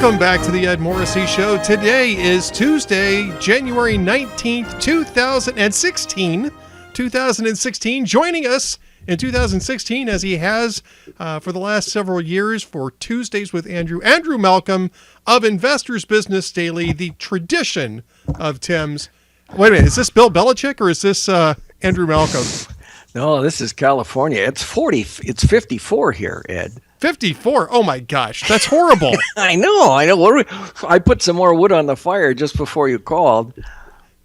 Welcome back to the Ed Morrissey Show. Today is Tuesday, January 19th, 2016. 2016, joining us in 2016 as he has for the last several years for Tuesdays with Andrew. Andrew Malcolm of Investors Business Daily, the tradition of TEMS. Wait a minute, is this Bill Belichick or is this Andrew Malcolm? No, this is California. It's 54 here, Ed. 54? Oh my gosh, that's horrible. I know. I put some more wood on the fire just before you called.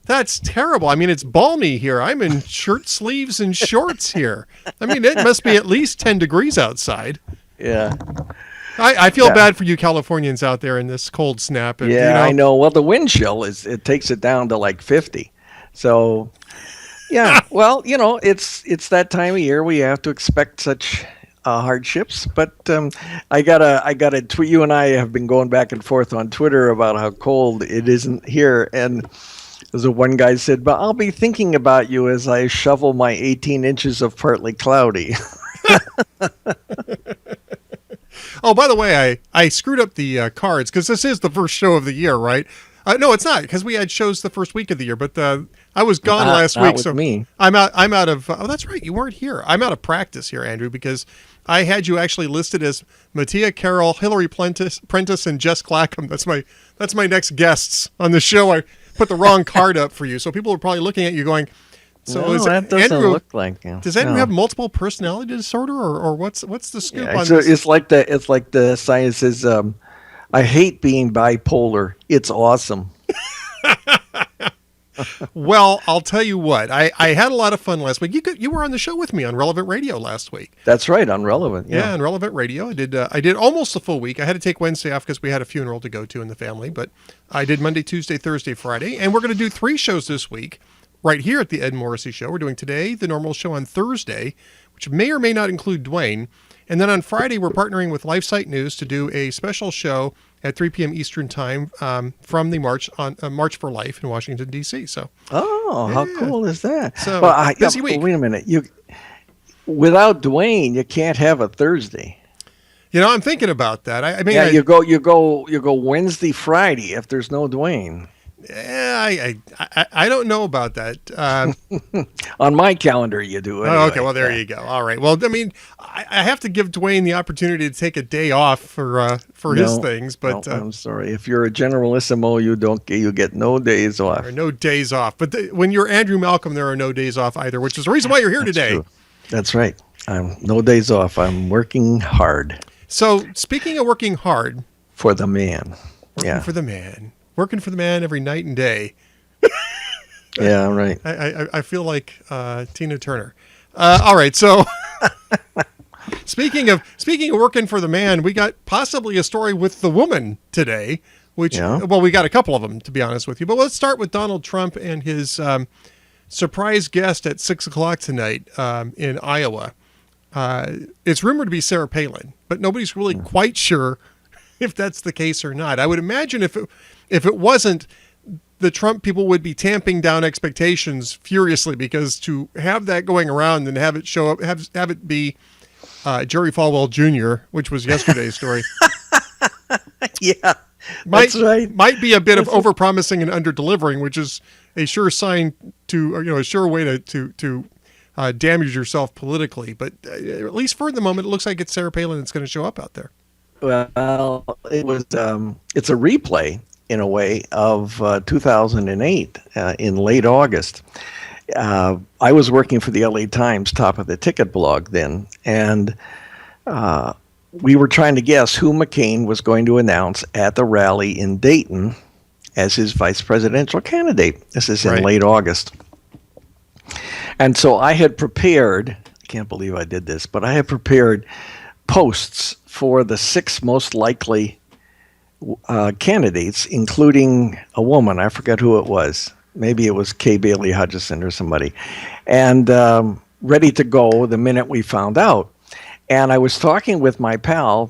That's terrible. I mean, it's balmy here. I'm in shirt sleeves and shorts here. I mean, it must be at least 10 degrees outside. Yeah. I feel bad for you Californians out there in this cold snap. And, I know. Well, the wind chill it takes it down to like 50. So, yeah. Well, it's that time of year we have to expect such hardships. But I gotta tweet. You and I have been going back and forth on Twitter about how cold it isn't here, and as one guy said, "But I'll be thinking about you as I shovel my 18 inches of partly cloudy." Oh, by the way, I screwed up the cards because this is the first show of the year, right? No, it's not, because we had shows the first week of the year, but I was gone last week, with so me. I'm out of. Oh, that's right, you weren't here. I'm out of practice here, Andrew, because I had you actually listed as Mattia Carroll, Hillary Prentiss, and Jess Clackham. That's my next guests on the show. I put the wrong card up for you, so people are probably looking at you going, "So no, is that doesn't Andrew, look like him. Does Andrew have multiple personality disorder, or what's the scoop on so this?" It's like the sign says, "I hate being bipolar. It's awesome." Well, I'll tell you what. I had a lot of fun last week. You were on the show with me on Relevant Radio last week. That's right, on Relevant. Yeah, on Relevant Radio. I did almost a full week. I had to take Wednesday off because we had a funeral to go to in the family, but I did Monday, Tuesday, Thursday, Friday, and we're going to do 3 shows this week right here at the Ed Morrissey Show. We're doing today, the normal show on Thursday, which may or may not include Dwayne, and then on Friday we're partnering with LifeSite News to do a special show at 3 p.m. Eastern Time from the March for Life in Washington, D.C. So, how cool is that? So, busy week. Wait a minute. Without Dwayne, you can't have a Thursday. I'm thinking about that. I mean, you go Wednesday, Friday if there's no Dwayne. Yeah, I don't know about that. On my calendar, you do. Anyway. Oh, okay. Well, there you go. All right. Well, I mean, I have to give Dwayne the opportunity to take a day off for his things. But no, I'm sorry. If you're a generalissimo, you get no days off. There are no days off. But when you're Andrew Malcolm, there are no days off either, which is the reason why you're here today. True. That's right. I'm no days off. I'm working hard. So, speaking of working hard for the man, working for the man every night and day. Yeah, right. I feel like Tina Turner. All right, so speaking of working for the man, we got possibly a story with the woman today, which well, we got a couple of them, to be honest with you. But let's start with Donald Trump and his surprise guest at 6:00 tonight in Iowa. It's rumored to be Sarah Palin, but nobody's really quite sure if that's the case or not. I would imagine if it wasn't, the Trump people would be tamping down expectations furiously, because to have that going around and have it show up, have it be Jerry Falwell Jr., which was yesterday's story. Yeah, that's right. Might be a bit of overpromising and under-delivering, which is a sure sign to, a sure way to damage yourself politically. But at least for the moment, it looks like it's Sarah Palin that's going to show up out there. Well, it was. It's a replay in a way of 2008 in late August. I was working for the LA Times, top of the ticket blog then, and we were trying to guess who McCain was going to announce at the rally in Dayton as his vice presidential candidate. This is in late August. And so I had prepared, I can't believe I did this, but I had prepared posts for the 6 most likely candidates, including a woman. I forget who it was. Maybe it was Kay Bailey Hutchison or somebody. And ready to go the minute we found out. And I was talking with my pal,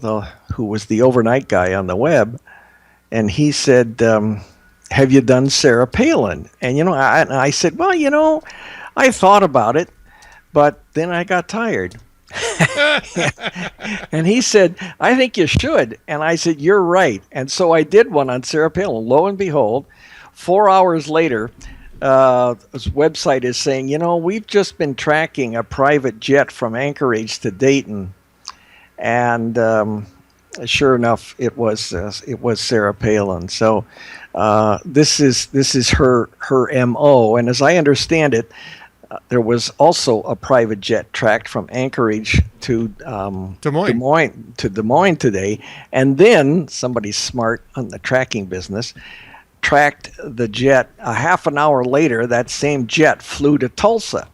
who was the overnight guy on the web, and he said, have you done Sarah Palin? And, I said, well, I thought about it, but then I got tired. And he said, I think you should. And I said, you're right. And so I did one on Sarah Palin. Lo and behold, 4 hours later, his website is saying, we've just been tracking a private jet from Anchorage to Dayton. And sure enough, it was Sarah Palin. So this is her MO. And as I understand it, there was also a private jet tracked from Anchorage to Des Moines today, and then somebody smart on the tracking business tracked the jet. A half an hour later, that same jet flew to Tulsa,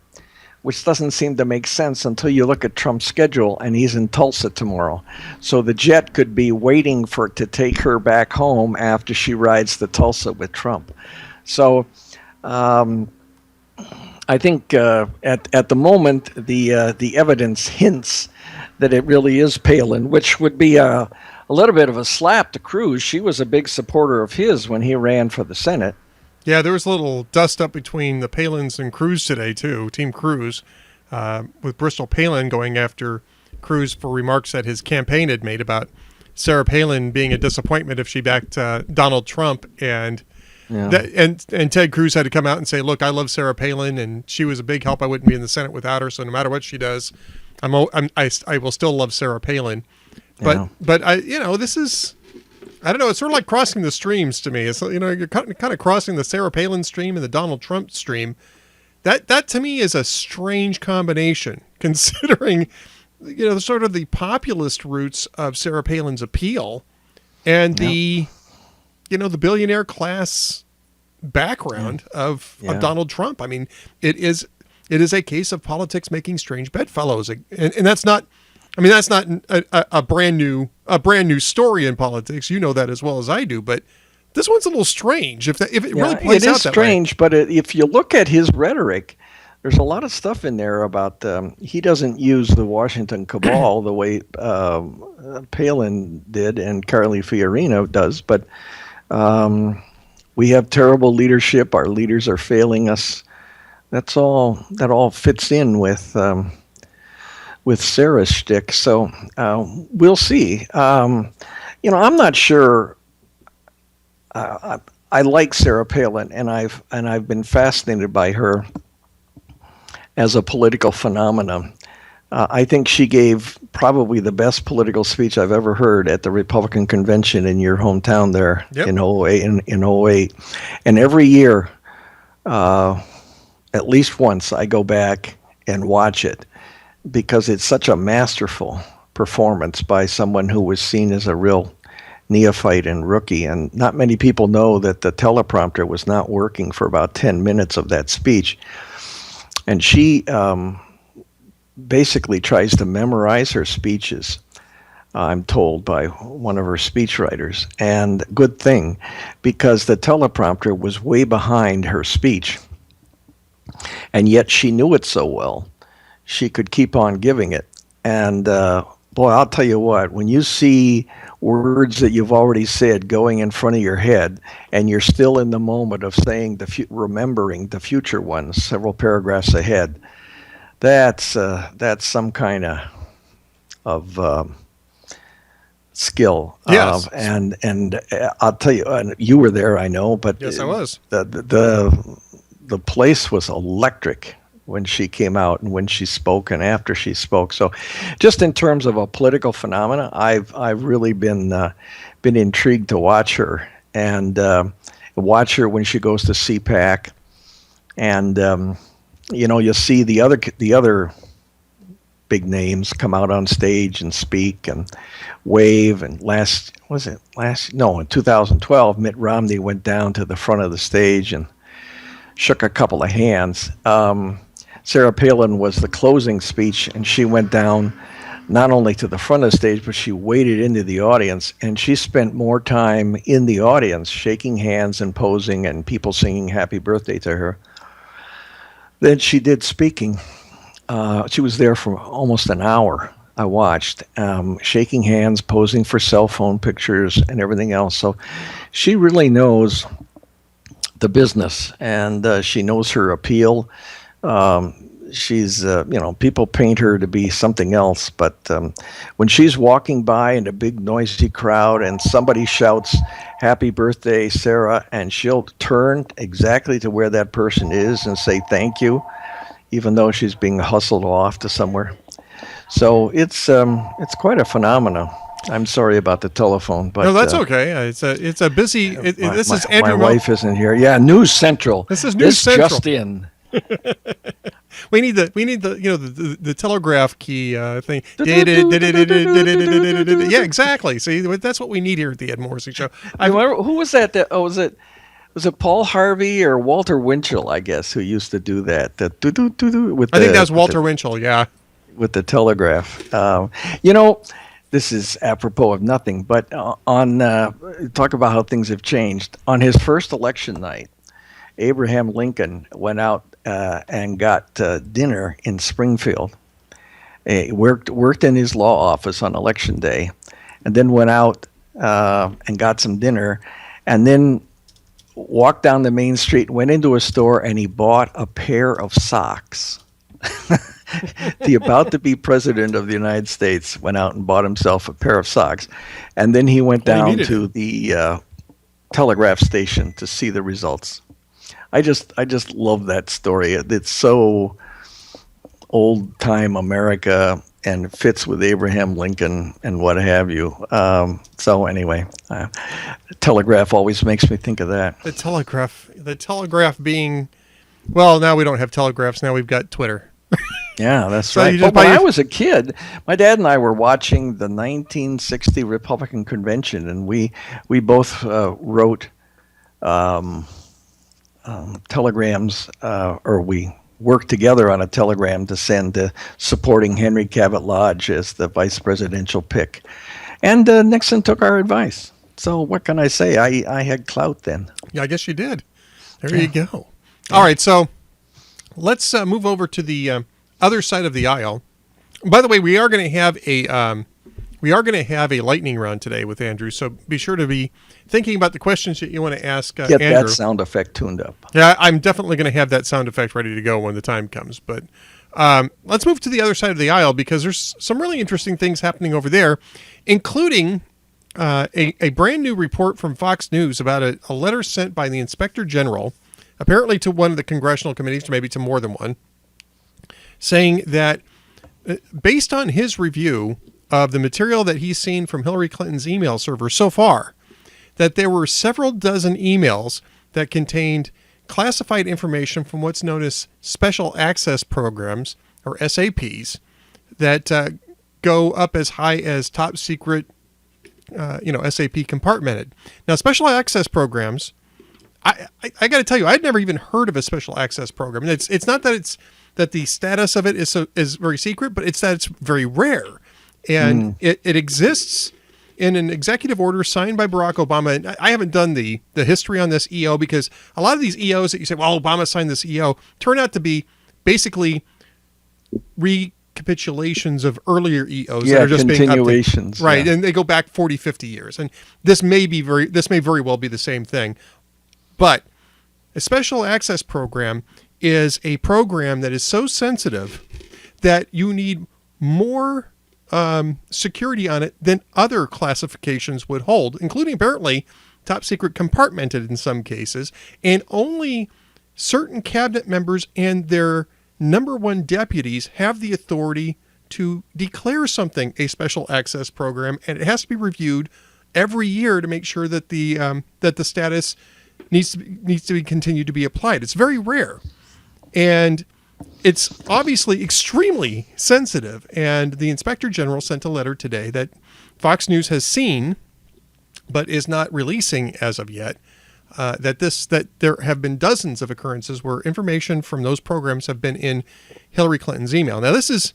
which doesn't seem to make sense until you look at Trump's schedule, and he's in Tulsa tomorrow. So the jet could be waiting to take her back home after she rides to Tulsa with Trump. So I think at the moment the evidence hints that it really is Palin, which would be a little bit of a slap to Cruz. She was a big supporter of his when he ran for the Senate. Yeah, there was a little dust up between the Palins and Cruz today too, Team Cruz, with Bristol Palin going after Cruz for remarks that his campaign had made about Sarah Palin being a disappointment if she backed Donald Trump, and and Ted Cruz had to come out and say, look, I love Sarah Palin, and she was a big help. I wouldn't be in the Senate without her. So no matter what she does, I will still love Sarah Palin. But this is, I don't know. It's sort of like crossing the streams to me. It's, you're kind of crossing the Sarah Palin stream and the Donald Trump stream. That to me is a strange combination, considering, sort of the populist roots of Sarah Palin's appeal and the billionaire class background of Donald Trump. I mean, it is a case of politics making strange bedfellows, and that's not. I mean, that's not a brand new story in politics. You know that as well as I do. But this one's a little strange. If it really plays out that way. It is strange. But if you look at his rhetoric, there's a lot of stuff in there about he doesn't use the Washington cabal the way Palin did and Carly Fiorina does, but. We have terrible leadership. Our leaders are failing us. That all fits in with Sarah's shtick. So we'll see. I'm not sure. I like Sarah Palin, and I've been fascinated by her as a political phenomenon. I think she gave probably the best political speech I've ever heard at the Republican convention in your hometown there in 08. And every year, at least once, I go back and watch it because it's such a masterful performance by someone who was seen as a real neophyte and rookie. And not many people know that the teleprompter was not working for about 10 minutes of that speech. And she basically tries to memorize her speeches, I'm told by one of her speechwriters. And good thing, because the teleprompter was way behind her speech. And yet she knew it so well, she could keep on giving it. And boy, I'll tell you what, when you see words that you've already said going in front of your head, and you're still in the moment of saying remembering the future ones several paragraphs ahead, that's some kind of skill. Yes. And I'll tell you, and you were there, I know, but yes, I was. The place was electric when she came out and when she spoke and after she spoke. So, just in terms of a political phenomena, I've really been intrigued to watch her and watch her when she goes to CPAC, and you'll see the other big names come out on stage and speak and wave. And in 2012, Mitt Romney went down to the front of the stage and shook a couple of hands. Sarah Palin was the closing speech, and she went down not only to the front of the stage, but she waded into the audience, and she spent more time in the audience shaking hands and posing and people singing happy birthday to her than she did speaking. She was there for almost an hour, I watched, shaking hands, posing for cell phone pictures and everything else. So she really knows the business, and she knows her appeal. she's people paint her to be something else, but when she's walking by in a big noisy crowd and somebody shouts happy birthday Sarah, and she'll turn exactly to where that person is and say thank you, even though she's being hustled off to somewhere. So it's quite a phenomenon. I'm sorry about the telephone, but no, that's okay. It's a busy. This is Andrew. My wife isn't here. Yeah, News Central. This is News Central. Just in. We need the telegraph key thing. Yeah, exactly. See, that's what we need here at the Ed Morrissey Show. Who was that? Was it Paul Harvey or Walter Winchell? I guess who used to do that. I think that was Walter Winchell. Yeah, with the telegraph. This is apropos of nothing, but on talk about how things have changed. On his first election night, Abraham Lincoln went out and got dinner in Springfield. He worked in his law office on election day, and then went out and got some dinner, and then walked down the main street, went into a store, and he bought a pair of socks. The about-to-be president of the United States went out and bought himself a pair of socks, and then he went down to the telegraph station to see the results. I just love that story. It's so old-time America and fits with Abraham Lincoln and what have you. So anyway, telegraph always makes me think of that. The telegraph being, well, now we don't have telegraphs. Now we've got Twitter. Yeah, that's right. But when I was a kid, my dad and I were watching the 1960 Republican Convention, and we both wrote telegrams, or we worked together on a telegram to send to supporting Henry Cabot Lodge as the vice presidential pick. And Nixon took our advice. So what can I say? I had clout then. Yeah, I guess you did. There you go. Yeah. All right, so let's move over to the other side of the aisle. By the way, we are going to have a lightning round today with Andrew. So be sure to be thinking about the questions that you want to ask Get Andrew. That sound effect tuned up. Yeah, I'm definitely going to have that sound effect ready to go when the time comes. But let's move to the other side of the aisle, because there's some really interesting things happening over there, including a brand new report from Fox News about a letter sent by the Inspector General, apparently to one of the congressional committees, maybe to more than one, saying that based on his review of the material that he's seen from Hillary Clinton's email server so far, that there were several dozen emails that contained classified information from what's known as special access programs, or SAPs, that go up as high as top secret, SAP compartmented. Now, special access programs, I got to tell you, I'd never even heard of a special access program. And it's not that the status of it is very secret, but it's that it's very rare. And it exists in an executive order signed by Barack Obama. And I haven't done the history on this EO, because a lot of these EOs that you say, well, Obama signed this EO, turn out to be basically recapitulations of earlier EOs that are just continuations, being updated. Right, and they go back 40, 50 years. And this may very well be the same thing. But a special access program is a program that is so sensitive that you need more security on it than other classifications would hold, including apparently top secret compartmented in some cases, and only certain cabinet members and their number one deputies have the authority to declare something a special access program, and it has to be reviewed every year to make sure that the status needs to be continued to be applied. It's very rare, and it's obviously extremely sensitive. And the Inspector General sent a letter today that Fox News has seen, but is not releasing as of yet. That there have been dozens of occurrences where information from those programs have been in Hillary Clinton's email. Now, this is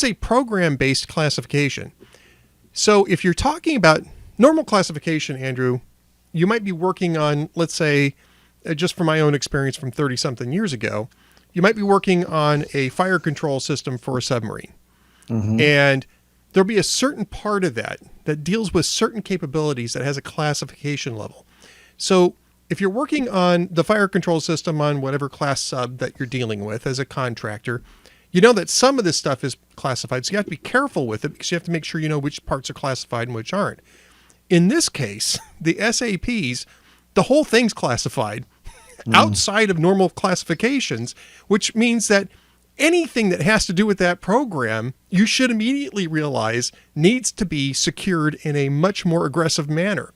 a program-based classification. So if you're talking about normal classification, Andrew, you might be working on, let's say, just from my own experience from 30-something years ago, you might be working on a fire control system for a submarine. Mm-hmm. And there'll be a certain part of that deals with certain capabilities that has a classification level. So if you're working on the fire control system on whatever class sub that you're dealing with as a contractor, you know that some of this stuff is classified. So you have to be careful with it because you have to make sure you know which parts are classified and which aren't. In this case, the SAPs, the whole thing's classified outside of normal classifications, which means that anything that has to do with that program, you should immediately realize needs to be secured in a much more aggressive manner.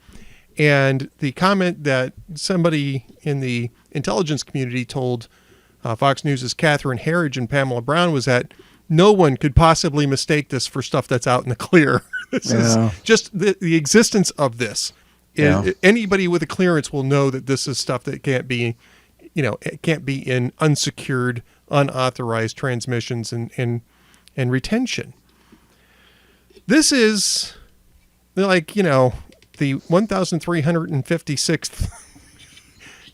And the comment that somebody in the intelligence community told Fox News' Catherine Herridge and Pamela Brown was that no one could possibly mistake this for stuff that's out in the clear. This is just the existence of this. Anybody with a clearance will know that this is stuff that can't be, it can't be in unsecured, unauthorized transmissions and retention. This is like, the 1,356th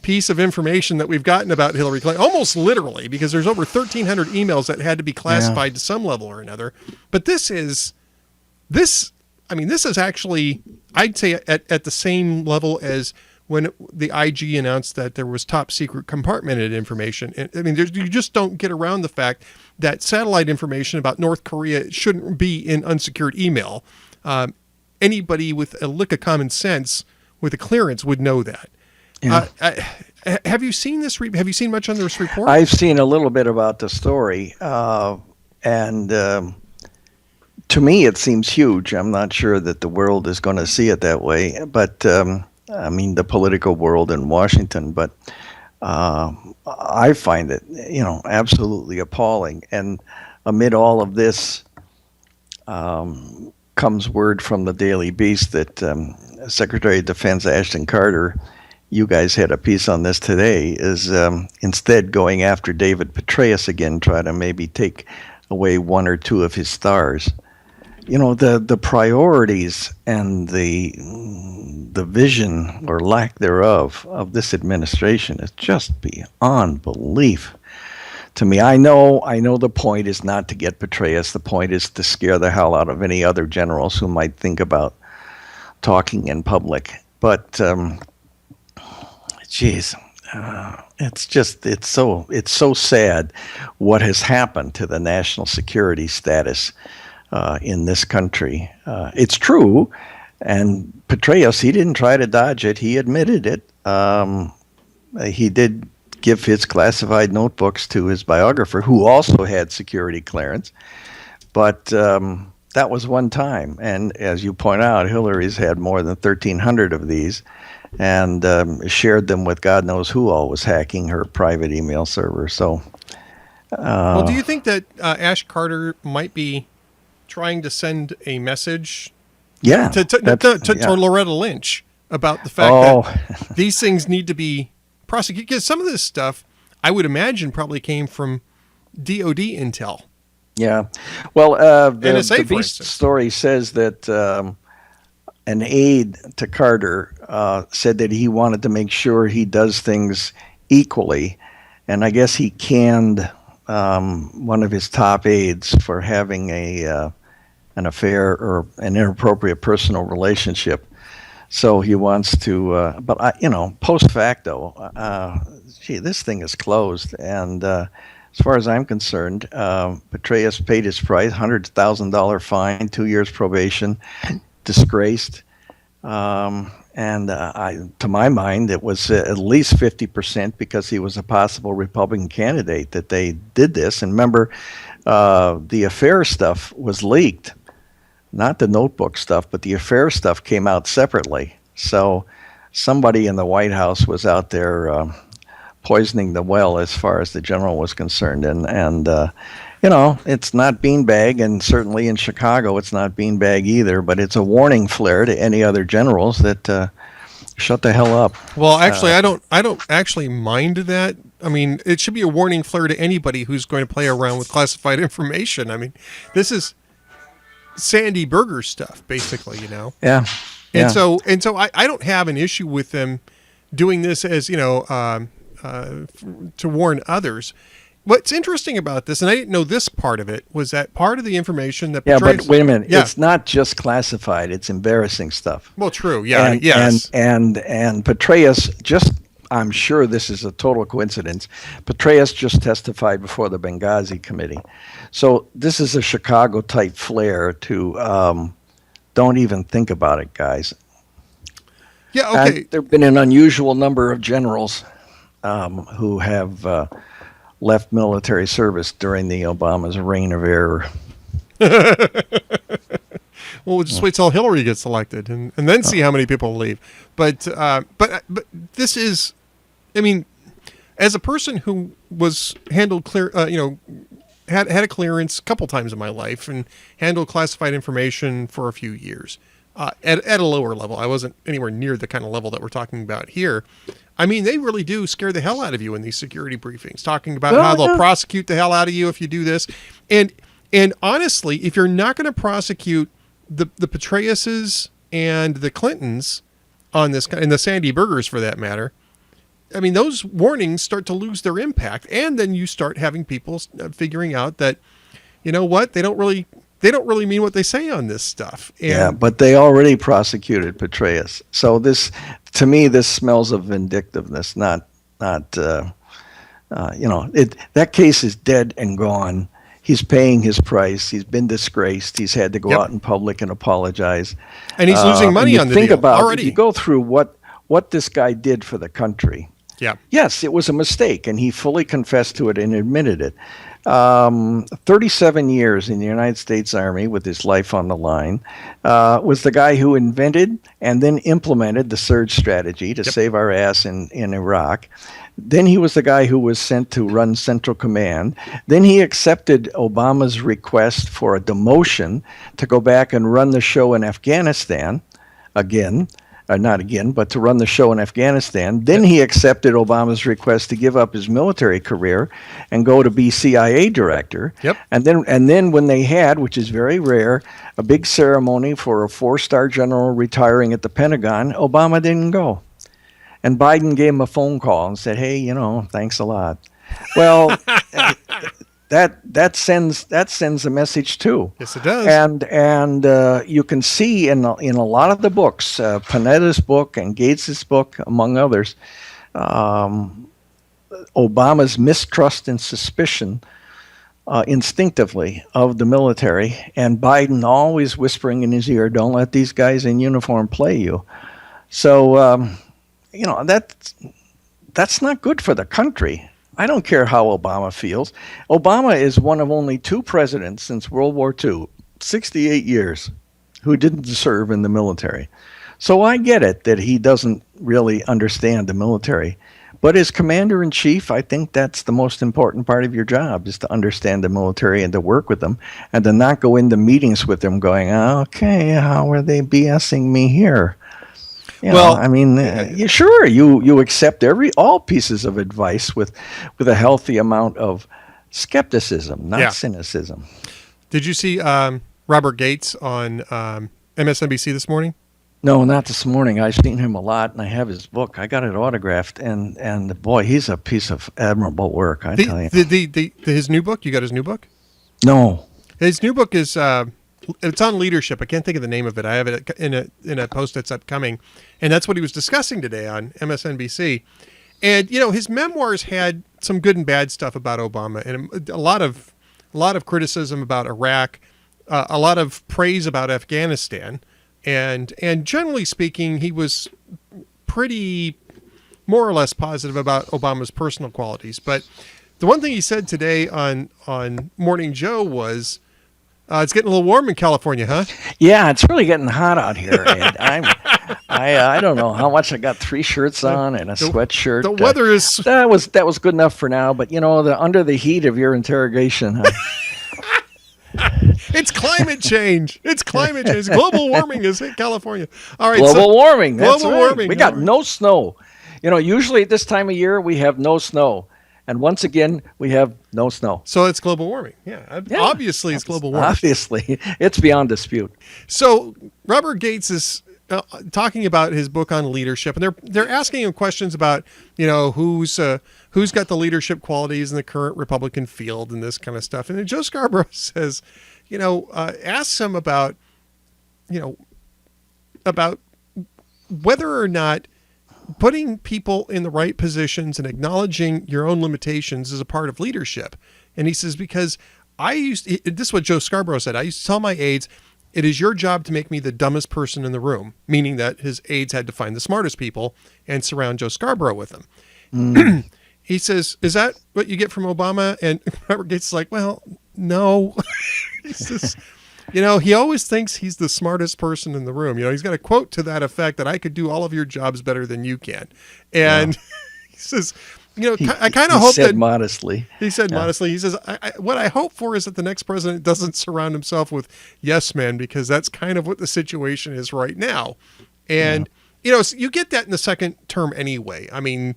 piece of information that we've gotten about Hillary Clinton, almost literally, because there's over 1,300 emails that had to be classified to some level or another. But this is actually, I'd say at the same level as when the IG announced that there was top secret compartmented information. You just don't get around the fact that satellite information about North Korea shouldn't be in unsecured email. Anybody with a lick of common sense with a clearance would know that. Yeah. Have you seen this? Have you seen much on this report? I've seen a little bit about the story, and to me, it seems huge. I'm not sure that the world is going to see it that way, but the political world in Washington. But I find it, absolutely appalling. And amid all of this, comes word from the Daily Beast that Secretary of Defense Ashton Carter, you guys had a piece on this today, is instead going after David Petraeus again, try to maybe take away one or two of his stars. The priorities and the vision or lack thereof of this administration is just beyond belief. To me, I know the point is not to get Petraeus. The point is to scare the hell out of any other generals who might think about talking in public. But, it's so sad what has happened to the national security status in this country. It's true, and Petraeus, he didn't try to dodge it. He admitted it. He did give his classified notebooks to his biographer, who also had security clearance. But that was one time. And as you point out, Hillary's had more than 1,300 of these and shared them with God knows who all was hacking her private email server. So, well, do you think that Ash Carter might be trying to send a message to Loretta Lynch about the fact that these things need to be prosecuted? Because some of this stuff, I would imagine, probably came from DOD intel. Yeah. Well, the Beast story says that an aide to Carter said that he wanted to make sure he does things equally. And I guess he canned one of his top aides for having an affair or an inappropriate personal relationship. So he wants to, post facto, this thing is closed. And as far as I'm concerned, Petraeus paid his price, $100,000 fine, 2 years probation, disgraced. To my mind, it was at least 50% because he was a possible Republican candidate that they did this. And remember, the affair stuff was leaked. Not the notebook stuff, but the affair stuff came out separately. So somebody in the White House was out there poisoning the well as far as the general was concerned. And it's not beanbag, and certainly in Chicago it's not beanbag either, but it's a warning flare to any other generals that shut the hell up. Well, actually, I don't actually mind that. I mean, it should be a warning flare to anybody who's going to play around with classified information. I mean, this is Sandy Berger stuff, basically, Yeah. And so I don't have an issue with them doing this as, to warn others. What's interesting about this, and I didn't know this part of it, was that part of the information that... Yeah, but wait a minute. Yeah. It's not just classified. It's embarrassing stuff. Well, true. Yeah, yes. And Petraeus, just I'm sure this is a total coincidence. Prentiss just testified before the Benghazi committee. So this is a Chicago type flair to don't even think about it, guys. Yeah, okay. And there have been an unusual number of generals who have left military service during the Obama's reign of error. Well, we'll just wait till Hillary gets elected and then see how many people leave. But this is, I mean, as a person who was handled had a clearance a couple times in my life and handled classified information for a few years at a lower level. I wasn't anywhere near the kind of level that we're talking about here. I mean, they really do scare the hell out of you in these security briefings, talking about how they'll prosecute the hell out of you if you do this. And honestly, if you're not going to prosecute the Prentices and the Clintons on this, and the Sandy Burgers for that matter, I mean, those warnings start to lose their impact. And then you start having people figuring out that, you know what, they don't really mean what they say on this stuff. And yeah, but they already prosecuted Prentiss. So this, to me, this smells of vindictiveness, not that case is dead and gone. He's paying his price. He's been disgraced. He's had to go out in public and apologize. And he's losing money on the deal. Think about already. If you go through what this guy did for the country. Yeah. Yes, it was a mistake, and he fully confessed to it and admitted it. 37 years in the United States Army with his life on the line, was the guy who invented and then implemented the surge strategy to save our ass in Iraq. Then he was the guy who was sent to run Central Command. Then he accepted Obama's request for a demotion to go back and run the show in Afghanistan again. Not again, but to run the show in Afghanistan. Then he accepted Obama's request to give up his military career and go to be CIA director. Yep. And then when they had, which is very rare, a big ceremony for a 4-star general retiring at the Pentagon, Obama didn't go. And Biden gave him a phone call and said, "Hey, thanks a lot." Well, that sends a message too. Yes, it does. And you can see in a lot of the books, Panetta's book and Gates's book, among others, Obama's mistrust and suspicion instinctively of the military, and Biden always whispering in his ear, "Don't let these guys in uniform play you." So that's not good for the country. I don't care how Obama feels. Obama is one of only 2 presidents since World War II, 68 years, who didn't serve in the military. So I get it that he doesn't really understand the military. But as commander-in-chief, I think that's the most important part of your job, is to understand the military and to work with them and to not go into meetings with them going, "Okay, how are they BSing me here?" You accept all pieces of advice with a healthy amount of skepticism, not cynicism. Did you see Robert Gates on MSNBC this morning? No, not this morning. I've seen him a lot, and I have his book. I got it autographed, and boy, he's a piece of admirable work. I tell you. His new book. You got his new book? No. His new book is. It's on leadership. I can't think of the name of it. I have it in a post that's upcoming, and that's what he was discussing today on MSNBC. And his memoirs had some good and bad stuff about Obama, and a lot of criticism about Iraq, a lot of praise about Afghanistan, and generally speaking, he was pretty more or less positive about Obama's personal qualities. But the one thing he said today on Morning Joe was, it's getting a little warm in California, huh? Yeah, it's really getting hot out here. And I don't know how much. I got 3 shirts on and a sweatshirt. The weather is that was good enough for now. But under the heat of your interrogation. It's climate change. It's climate change. Global warming has hit California. All right, global warming. That's global right. warming. We got no snow. Usually at this time of year we have no snow. And once again, we have no snow. So it's global warming. Yeah. Obviously, it's global warming. Obviously. It's beyond dispute. So Robert Gates is talking about his book on leadership, and they're asking him questions about, who's got the leadership qualities in the current Republican field and this kind of stuff. And then Joe Scarborough says, asks him about whether or not putting people in the right positions and acknowledging your own limitations is a part of leadership. And he says, because this is what Joe Scarborough said. I used to tell my aides, it is your job to make me the dumbest person in the room, meaning that his aides had to find the smartest people and surround Joe Scarborough with them. He says, is that what you get from Obama? And Robert Gates is like, well, no. He says, he always thinks he's the smartest person in the room. He's got a quote to that effect that I could do all of your jobs better than you can. And he says, I kind of hope that modestly. He said modestly. He says, what I hope for is that the next president doesn't surround himself with yes men, because that's kind of what the situation is right now. And, you get that in the second term anyway. I mean,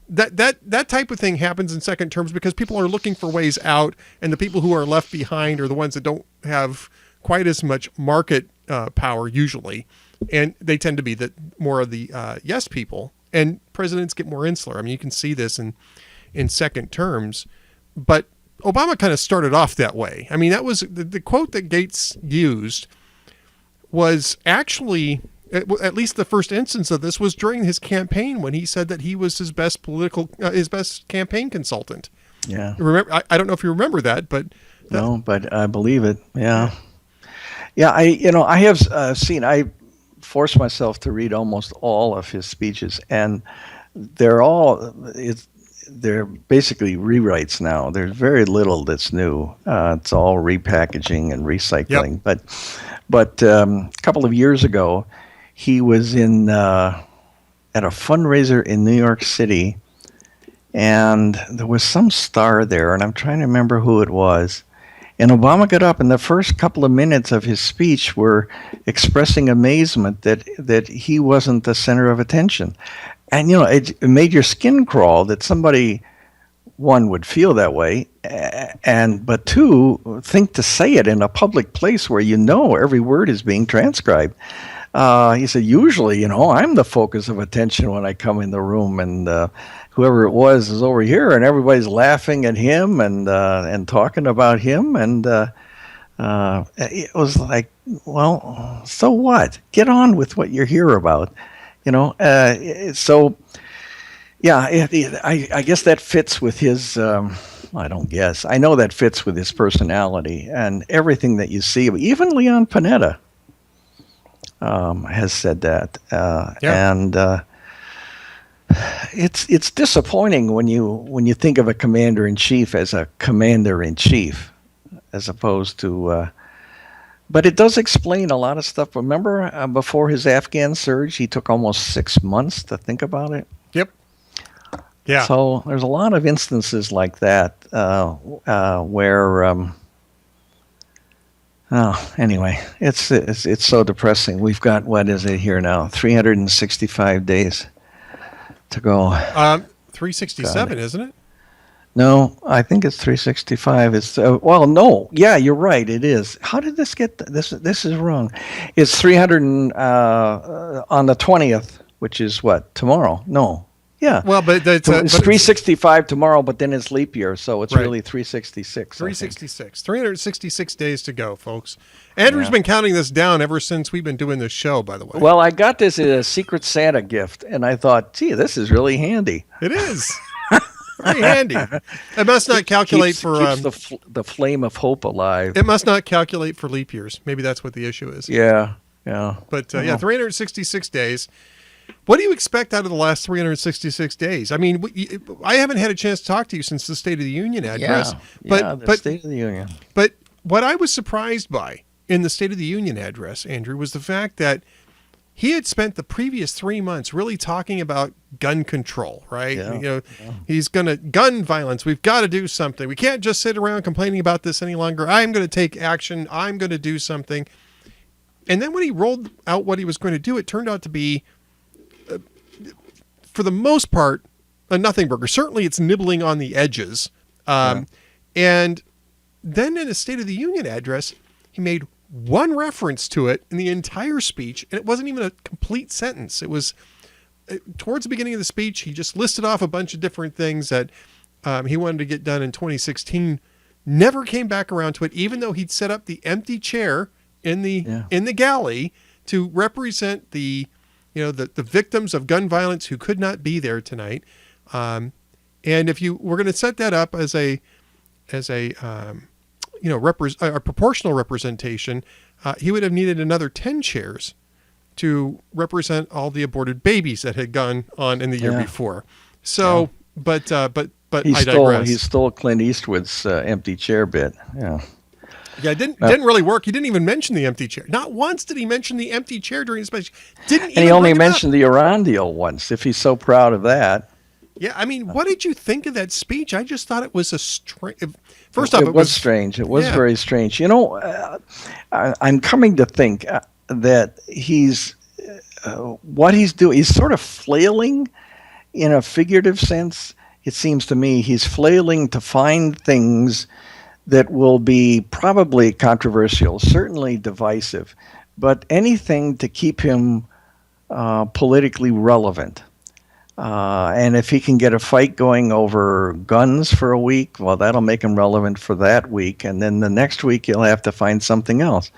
that type of thing happens in second terms because people are looking for ways out, and the people who are left behind are the ones that don't have quite as much market power usually. And they tend to be more of the yes people. And presidents get more insular. I mean, you can see this in second terms, but Obama kind of started off that way. I mean, that was the quote that Gates used was actually, at least the first instance of this was during his campaign when he said that he was his best campaign consultant. Yeah. Remember, I don't know if you remember that, but no, but I believe it. Yeah. Yeah. I have seen, I forced myself to read almost all of his speeches, and they're basically rewrites now. There's very little that's new. It's all repackaging and recycling. Yep. But a couple of years ago, he was at a fundraiser in New York City, and there was some star there, and I'm trying to remember who it was. And Obama got up, and the first couple of minutes of his speech were expressing amazement that he wasn't the center of attention. And, it made your skin crawl that somebody, one, would feel that way, but two, think to say it in a public place where every word is being transcribed. He said, usually, I'm the focus of attention when I come in the room, and whoever it was is over here, and everybody's laughing at him and talking about him, and it was like, well, so what? Get on with what you're here about, So, yeah, I guess that fits with his. I don't guess. I know that fits with his personality and everything that you see. Even Leon Panetta has said that, and. It's disappointing when you think of a commander-in-chief as a commander-in-chief, as opposed to. But it does explain a lot of stuff. Remember, before his Afghan surge, he took almost 6 months to think about it. Yep. Yeah. So there's a lot of instances like that where. Anyway, it's so depressing. We've got, what is it here now? 365 days. To go. 367, isn't it? No, I think it's 365. It's no, yeah, you're right. It is. How did this get? This is wrong. It's 300 on the 20th, which is what, tomorrow? No, yeah. Well, but it's 365 tomorrow, but then it's leap year, so it's really 366. 366. 366 days to go, folks. Andrew's been counting this down ever since we've been doing this show, by the way. Well, I got this as a Secret Santa gift, and I thought, gee, this is really handy. It is. Very handy. It must not calculate keeps the flame of hope alive. It must not calculate for leap years. Maybe that's what the issue is. Yeah. But 366 days. What do you expect out of the last 366 days? I mean, I haven't had a chance to talk to you since the State of the Union address. The State of the Union. But what I was surprised by in the State of the Union address, Andrew, was the fact that he had spent the previous 3 months really talking about gun control, right? Yeah. He's going to gun violence. We've got to do something. We can't just sit around complaining about this any longer. I'm going to take action. I'm going to do something. And then when he rolled out what he was going to do, it turned out to be, for the most part, a nothing burger. Certainly it's nibbling on the edges. And then in a State of the Union address, he made one reference to it in the entire speech, and it wasn't even a complete sentence. It was towards the beginning of the speech. He just listed off a bunch of different things that he wanted to get done in 2016. Never came back around to it, even though he'd set up the empty chair in the galley to represent the the victims of gun violence who could not be there tonight. And if you were going to set that up as a proportional representation, he would have needed another 10 chairs to represent all the aborted babies that had gone on in the year before. So, but I digress. He stole Clint Eastwood's empty chair bit. Yeah. Yeah, it didn't really work. He didn't even mention the empty chair. Not once did he mention the empty chair during his speech. And he only mentioned the Iran deal once, if he's so proud of that. Yeah, I mean, what did you think of that speech? I just thought it was a strange... First off, it was strange. It was very strange. I'm coming to think that what he's doing, he's sort of flailing in a figurative sense. It seems to me he's flailing to find things that will be probably controversial, certainly divisive, but anything to keep him politically relevant. And if he can get a fight going over guns for a week, well, that'll make him relevant for that week. And then the next week, he'll have to find something else.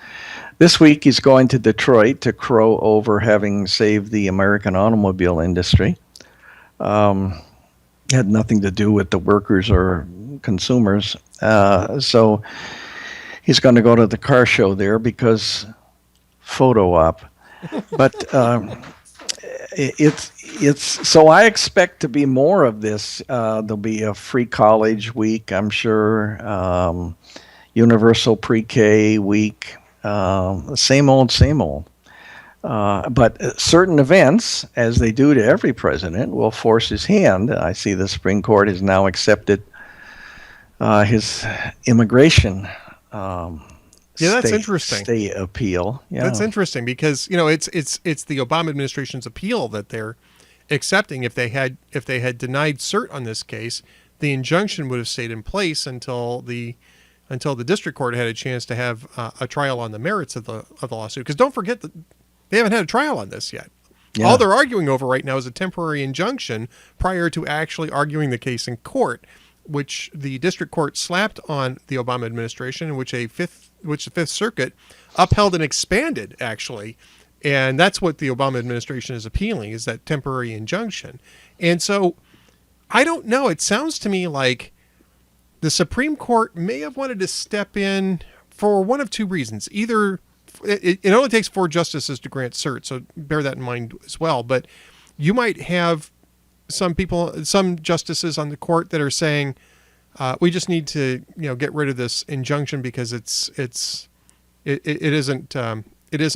This week, he's going to Detroit to crow over having saved the American automobile industry. Had nothing to do with the workers or consumers. So he's going to go to the car show there because photo op. But it's so I expect to be more of this. There'll be a free college week, I'm sure. Universal pre-K week. Same old. But certain events, as they do to every president, will force his hand. I see the Supreme Court has now accepted his immigration that's interesting. State appeal. Yeah. That's interesting because it's the Obama administration's appeal that they're accepting. If they had denied cert on this case, the injunction would have stayed in place until the district court had a chance to have a trial on the merits of the lawsuit. Because don't forget that they haven't had a trial on this yet. Yeah. All they're arguing over right now is a temporary injunction prior to actually arguing the case in court, which the district court slapped on the Obama administration, and which the Fifth Circuit upheld and expanded, actually. And that's what the Obama administration is appealing, is that temporary injunction. And so I don't know. It sounds to me like the Supreme Court may have wanted to step in for one of two reasons. Either it only takes 4 justices to grant cert, so bear that in mind as well. But you might have some justices on the court that are saying, we just need to get rid of this injunction because it isn't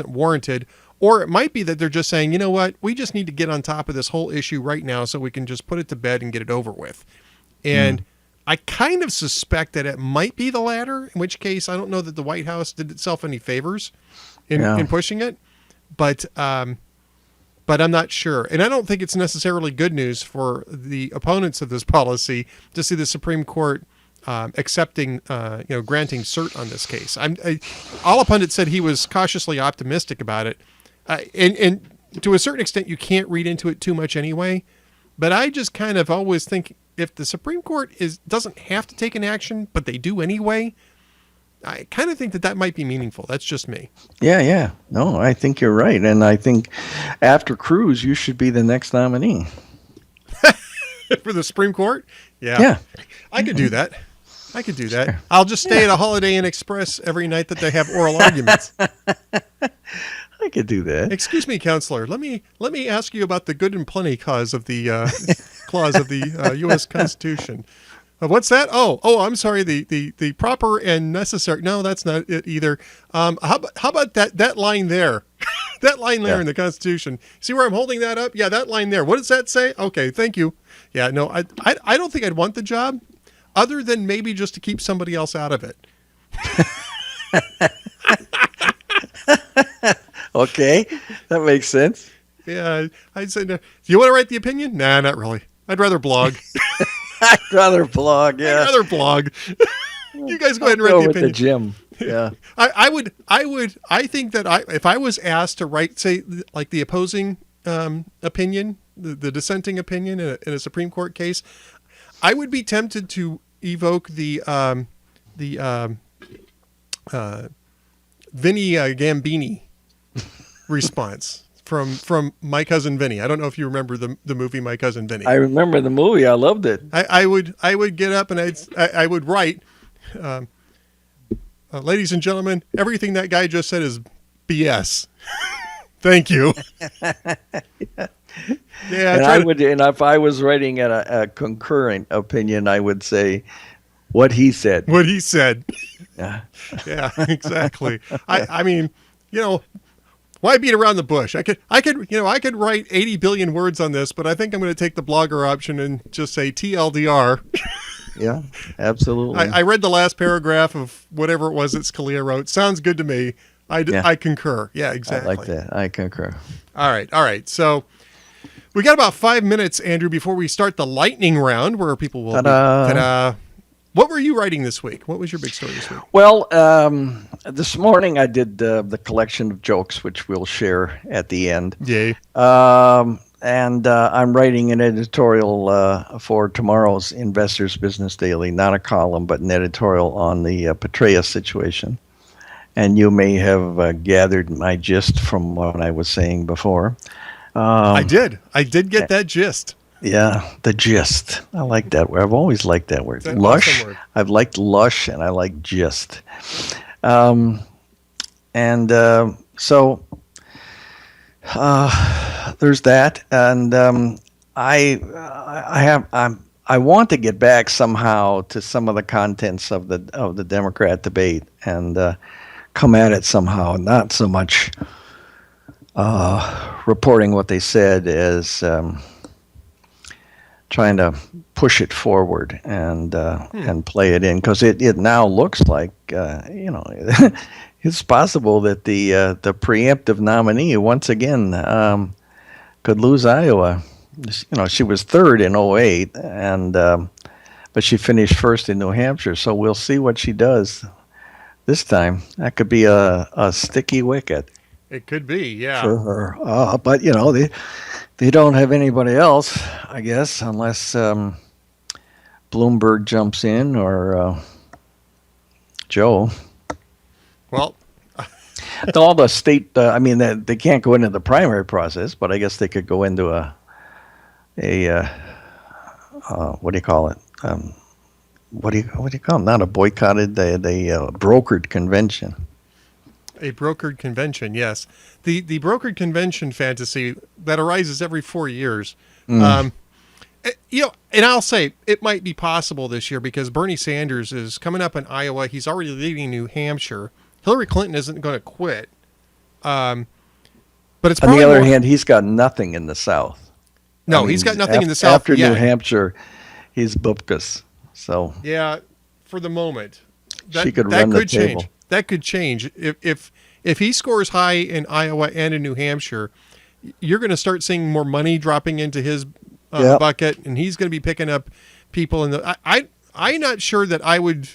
warranted. Or it might be that they're just saying, you know what, we just need to get on top of this whole issue right now so we can just put it to bed and get it over with. And I kind of suspect that it might be the latter, in which case I don't know that the White House did itself any favors in pushing it, but I'm not sure. And I don't think it's necessarily good news for the opponents of this policy to see the Supreme Court accepting, granting cert on this case. All pundits said he was cautiously optimistic about it. And to a certain extent, you can't read into it too much anyway. But I just kind of always think if the Supreme Court doesn't have to take an action, but they do anyway, I kind of think that might be meaningful. That's just me. Yeah. No, I think you're right. And I think after Cruz, you should be the next nominee. For the Supreme Court? Yeah. I could do that. Sure. I'll just stay at a Holiday Inn Express every night that they have oral arguments. I could do that. Excuse me, counselor. Let me ask you about the good and plenty clause of the clause of the U.S. Constitution. What's that? Oh, I'm sorry. The proper and necessary. No, that's not it either. How about that line there? That line there in the Constitution. See where I'm holding that up? Yeah, that line there. What does that say? Okay, thank you. Yeah, no, I don't think I'd want the job, other than maybe just to keep somebody else out of it. Okay, that makes sense. Yeah, I'd say, do you want to write the opinion? Nah, not really. I'd rather blog. I'd rather blog, yeah. I'd rather blog. You guys go ahead and write the opinion. The gym. Yeah. I think that if I was asked to write, say, like the opposing opinion, the dissenting opinion in a Supreme Court case, I would be tempted to evoke the Vinny Gambini response. from My Cousin Vinny. I don't know if you remember the movie My Cousin Vinny. I remember the movie. I loved it. I would get up and I would write, ladies and gentlemen, everything that guy just said is BS. Thank you. Yeah, and if I was writing a concurrent opinion, I would say what he said. What he said. Yeah. Yeah, exactly. I mean, why beat around the bush? I could write 80 billion words on this, but I think I'm going to take the blogger option and just say TLDR. Yeah, absolutely. I read the last paragraph of whatever it was that Scalia wrote. Sounds good to me. I concur. Yeah, exactly. I like that. I concur. All right. So we got about 5 minutes, Andrew, before we start the lightning round, where people will. Ta-da. What were you writing this week? What was your big story this week? Well, this morning I did the collection of jokes, which we'll share at the end. Yay. And I'm writing an editorial for tomorrow's Investors Business Daily, not a column, but an editorial on the Prentiss situation. And you may have gathered my gist from what I was saying before. I did get that gist. Yeah, the gist. I like that word. I've always liked that word. That's Lush. Awesome word. I've liked lush, and I like gist. So there's that, and I want to get back somehow to some of the contents of the Democrat debate and come at it somehow, not so much reporting what they said as trying to push it forward and play it in, because it now looks like it's possible that the preemptive nominee once again could lose Iowa. She was third in 2008, but she finished first in New Hampshire. So we'll see what she does this time. That could be a sticky wicket. It could be, yeah. For her. But they don't have anybody else, I guess, unless Bloomberg jumps in or Joe. Well, all the state. They can't go into the primary process, but I guess they could go into a what do you call it? What do you call it? Not a boycotted, they brokered convention. A brokered convention, yes. The brokered convention fantasy that arises every 4 years. And I'll say it might be possible this year because Bernie Sanders is coming up in Iowa. He's already leading New Hampshire. Hillary Clinton isn't going to quit. But it's on the other hand, he's got nothing in the South. No, he's got nothing in the South after New Hampshire. He's bupkis. So yeah, for the moment, she could run the table. Change. That could change if he scores high in Iowa and in New Hampshire. You're going to start seeing more money dropping into his bucket, and he's going to be picking up people. I'm not sure that I would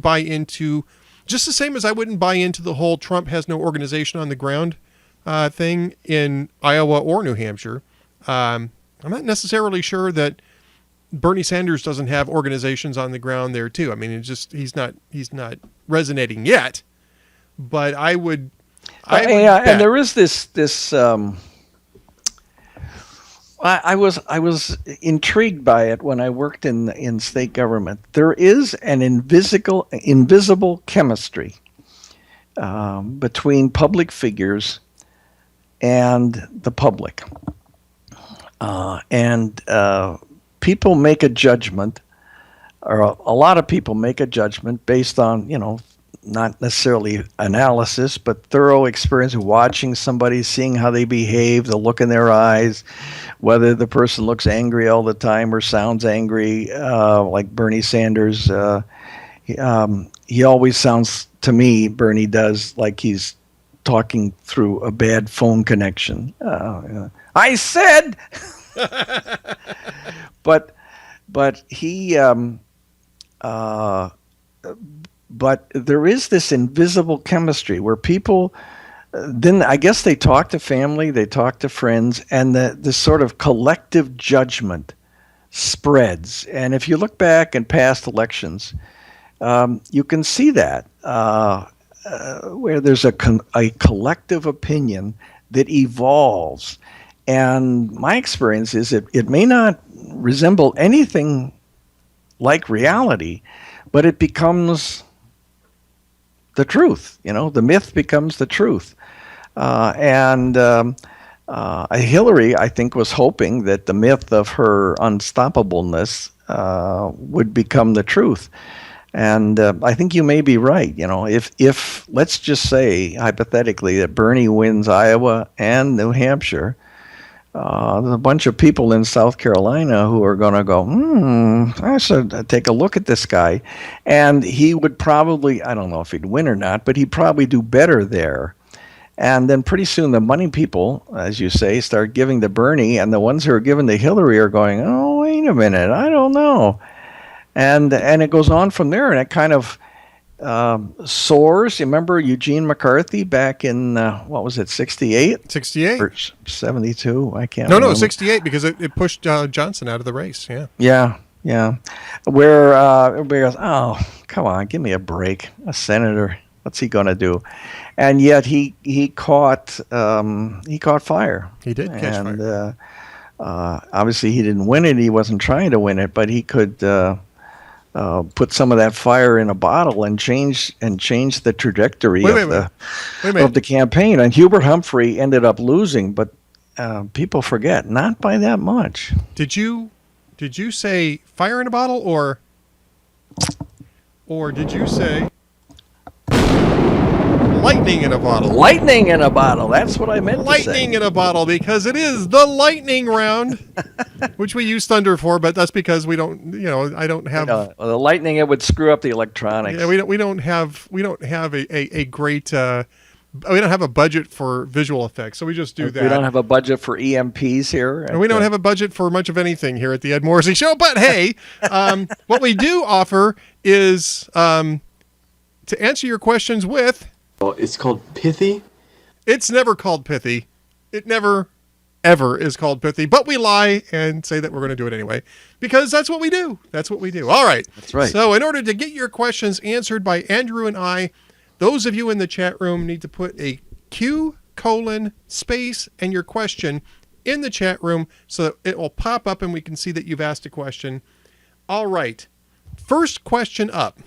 buy into, just the same as I wouldn't buy into the whole Trump has no organization on the ground thing in Iowa or New Hampshire. I'm not necessarily sure that Bernie Sanders doesn't have organizations on the ground there too. I mean, it's just he's not resonating yet. But I would and there is this. I was intrigued by it when I worked in state government. There is an invisible chemistry between public figures and the public, and people make a judgment, or a lot of people make a judgment based on not necessarily analysis, but thorough experience of watching somebody, seeing how they behave, the look in their eyes, whether the person looks angry all the time or sounds angry, like Bernie Sanders. He always sounds, to me, Bernie does, like he's talking through a bad phone connection. I said, but he, but there is this invisible chemistry where people, then I guess they talk to family, they talk to friends, and this sort of collective judgment spreads. And if you look back in past elections, you can see that where there's a collective opinion that evolves. And my experience is it may not resemble anything like reality, but it becomes the truth. The myth becomes the truth. And Hillary, I think, was hoping that the myth of her unstoppableness would become the truth. And I think you may be right. If let's just say hypothetically that Bernie wins Iowa and New Hampshire, there's a bunch of people in South Carolina who are going to go, I should take a look at this guy. And he would probably, I don't know if he'd win or not, but he'd probably do better there. And then pretty soon the money people, as you say, start giving to Bernie, and the ones who are giving to Hillary are going, oh, wait a minute, I don't know. And it goes on from there, and it kind of soars. You remember Eugene McCarthy back in, 68? 68. Or 72? I can't No, remember. 68, because it pushed Johnson out of the race, Yeah. Where everybody goes, oh, come on, give me a break. A senator, what's he going to do? And yet he caught fire. He did catch fire. Obviously, he didn't win it. He wasn't trying to win it, but he could put some of that fire in a bottle and change the trajectory of the campaign. And Hubert Humphrey ended up losing, but people forget, not by that much. Did you say fire in a bottle, or did you say lightning in a bottle? Lightning in a bottle. That's what I meant to say. Lightning in a bottle, because it is the lightning round, which we use thunder for, but that's because we don't, I don't have the lightning. It would screw up the electronics. Yeah, we don't have a great we don't have a budget for visual effects, so we just do that. We don't have a budget for EMPs here. And we don't have a budget for much of anything here at the Ed Morrissey Show. But hey, what we do offer is to answer your questions with. Well, it's called pithy. It's never called pithy. It never, ever is called pithy. But we lie and say that we're going to do it anyway, because that's what we do. That's what we do. All right. That's right. So in order to get your questions answered by Andrew and I, those of you in the chat room need to put a Q : space and your question in the chat room so that it will pop up and we can see that you've asked a question. All right. First question up,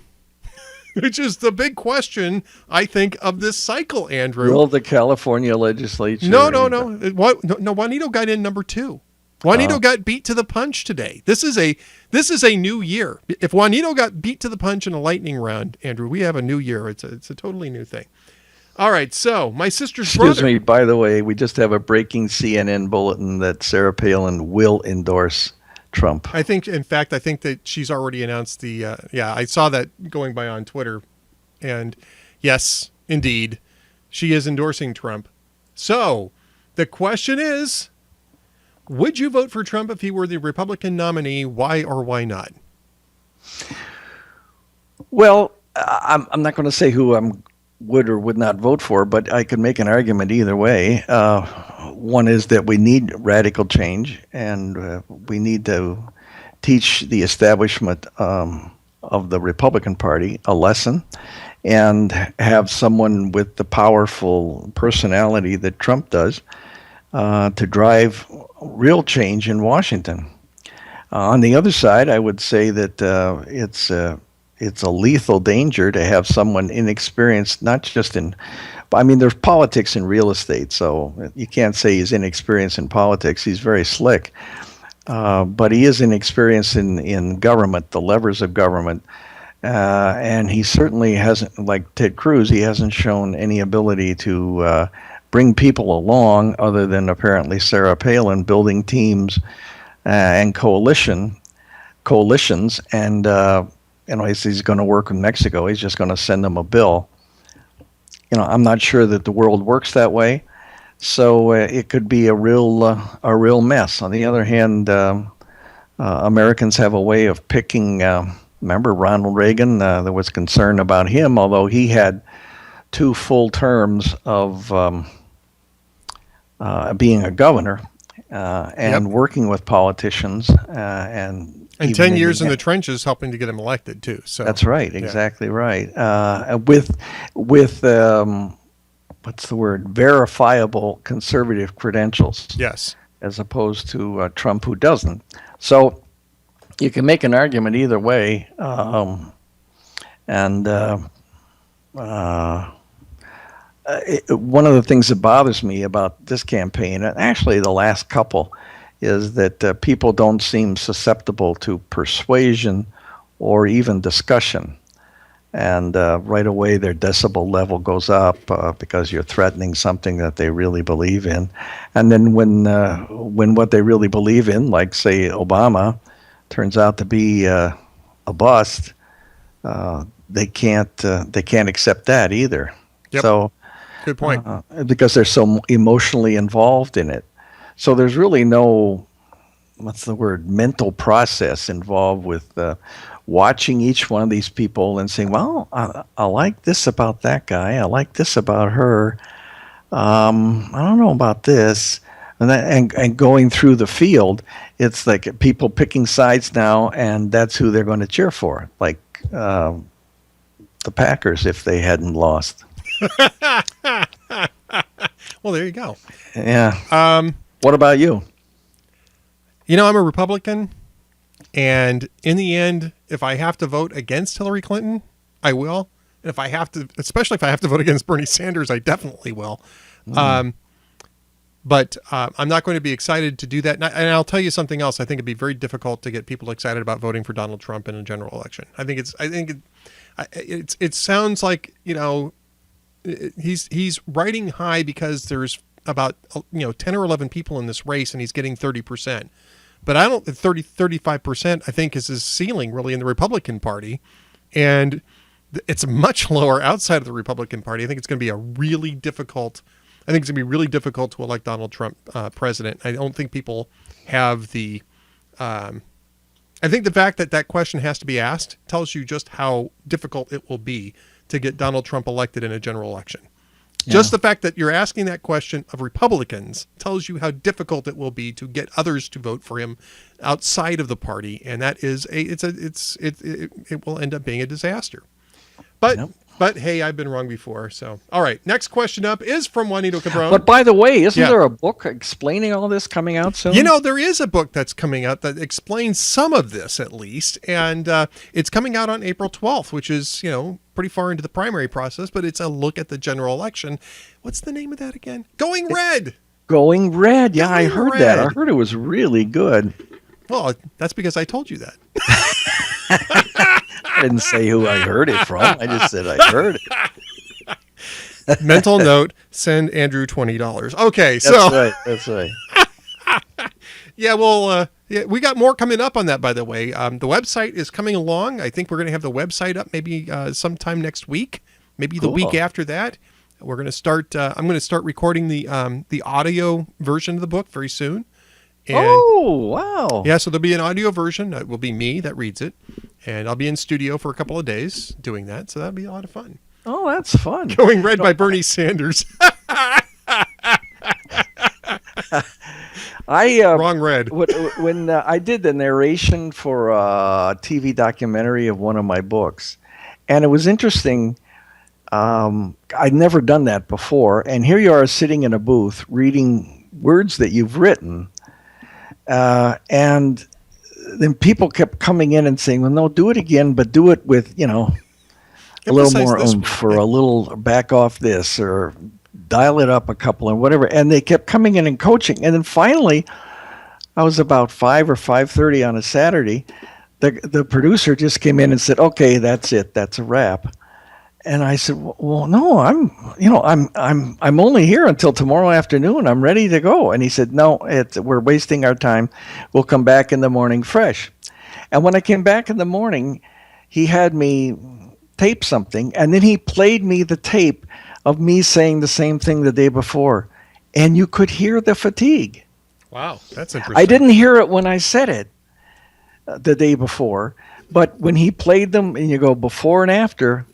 which is the big question, I think, of this cycle, Andrew. Will the California legislature... No. Juanito got in number 2. Juanito got beat to the punch today. This is a new year. If Juanito got beat to the punch in a lightning round, Andrew, we have a new year. It's a totally new thing. All right, so my sister's brother... Excuse me, by the way, we just have a breaking CNN bulletin that Sarah Palin will endorse Trump. I think that she's already announced the... I saw that going by on Twitter. And yes, indeed, she is endorsing Trump. So the question is... would you vote for Trump if he were the Republican nominee? Why or why not? Well, I'm not going to say who I would or would not vote for, but I could make an argument either way. One is that we need radical change, and we need to teach the establishment of the Republican Party a lesson, and have someone with the powerful personality that Trump does to drive real change in Washington. On the other side, I would say that it's a lethal danger to have someone inexperienced, not just in, there's politics in real estate, so you can't say he's inexperienced in politics. He's very slick, but he is inexperienced in government, the levers of government, and he certainly hasn't, like Ted Cruz, he hasn't shown any ability to bring people along, other than apparently Sarah Palin building teams and coalitions, and he's going to work with Mexico. He's just going to send them a bill. I'm not sure that the world works that way, so it could be a real mess. On the other hand, Americans have a way of picking. Remember Ronald Reagan? There was concern about him, although he had 2 full terms of being a governor and working with politicians and 10 years in the trenches helping to get him elected too. So that's right, exactly right. With what's the word, verifiable conservative credentials. Yes. As opposed to Trump, who doesn't. So you can make an argument either way. One of the things that bothers me about this campaign, and actually the last couple, is that people don't seem susceptible to persuasion or even discussion. And right away their decibel level goes up because you're threatening something that they really believe in. And then when what they really believe in, like say Obama, turns out to be a bust, they can't accept that either. Yep. So good point. Because they're so emotionally involved in it. So there's really no, what's the word, mental process involved with watching each one of these people and saying, well, I like this about that guy. I like this about her. I don't know about this. And going through the field, it's like people picking sides now, and that's who they're going to cheer for, like the Packers if they hadn't lost. Well, there you go. Yeah. What about you? You know, I'm a Republican, and in the end, if I have to vote against Hillary Clinton, I will. And if I have to, especially if I have to vote against Bernie Sanders, I definitely will. But I'm not going to be excited to do that. And I'll tell you something else. I think it'd be very difficult to get people excited about voting for Donald Trump in a general election. It sounds like, you know, he's riding high because there's about 10 or 11 people in this race, and he's getting 30%. But 35%, I think, is his ceiling really in the Republican Party. And it's much lower outside of the Republican Party. I think it's going to be really difficult to elect Donald Trump president. I don't think people have the, I think the fact that question has to be asked tells you just how difficult it will be to get Donald Trump elected in a general election. Yeah. Just the fact that you're asking that question of Republicans tells you how difficult it will be to get others to vote for him outside of the party, and that is it will end up being a disaster. But yep. But hey, I've been wrong before. So all right, next question up is from Juanito Cabron. But by the way, isn't there a book explaining all this coming out soon? You know, there is a book that's coming out that explains some of this at least, and it's coming out on April 12th, which is pretty far into the primary process, but it's a look at the general election. What's the name of that again? Going Red. Going Red. Yeah, I heard that. I heard it was really good. Well, that's because I told you that. I didn't say who I heard it from. I just said I heard it. Mental note, send Andrew $20. Okay, That's right. Yeah, well, we got more coming up on that, by the way. The website is coming along. I think we're going to have the website up maybe sometime next week, maybe the week after that. We're going to start, I'm going to start recording the audio version of the book very soon. And, wow. Yeah, so there'll be an audio version. It will be me that reads it. And I'll be in studio for a couple of days doing that. So that'll be a lot of fun. Oh, that's fun. Going Red by Bernie Sanders. Wrong red. When I did the narration for a TV documentary of one of my books, and it was interesting. I'd never done that before. And here you are sitting in a booth reading words that you've written. And then people kept coming in and saying, well, no, do it again, but do it with, a little more oomph or a little back off this or dial it up a couple and whatever. And they kept coming in and coaching. And then finally, I was about 5 or 5:30 on a Saturday. The producer just came in and said, okay, that's it. That's a wrap. And I said, well, no, I'm only here until tomorrow afternoon. I'm ready to go. And he said, no, we're wasting our time. We'll come back in the morning fresh. And when I came back in the morning, he had me tape something, and then he played me the tape of me saying the same thing the day before. And you could hear the fatigue. Wow, that's interesting. I didn't hear it when I said it the day before, but when he played them and you go before and after,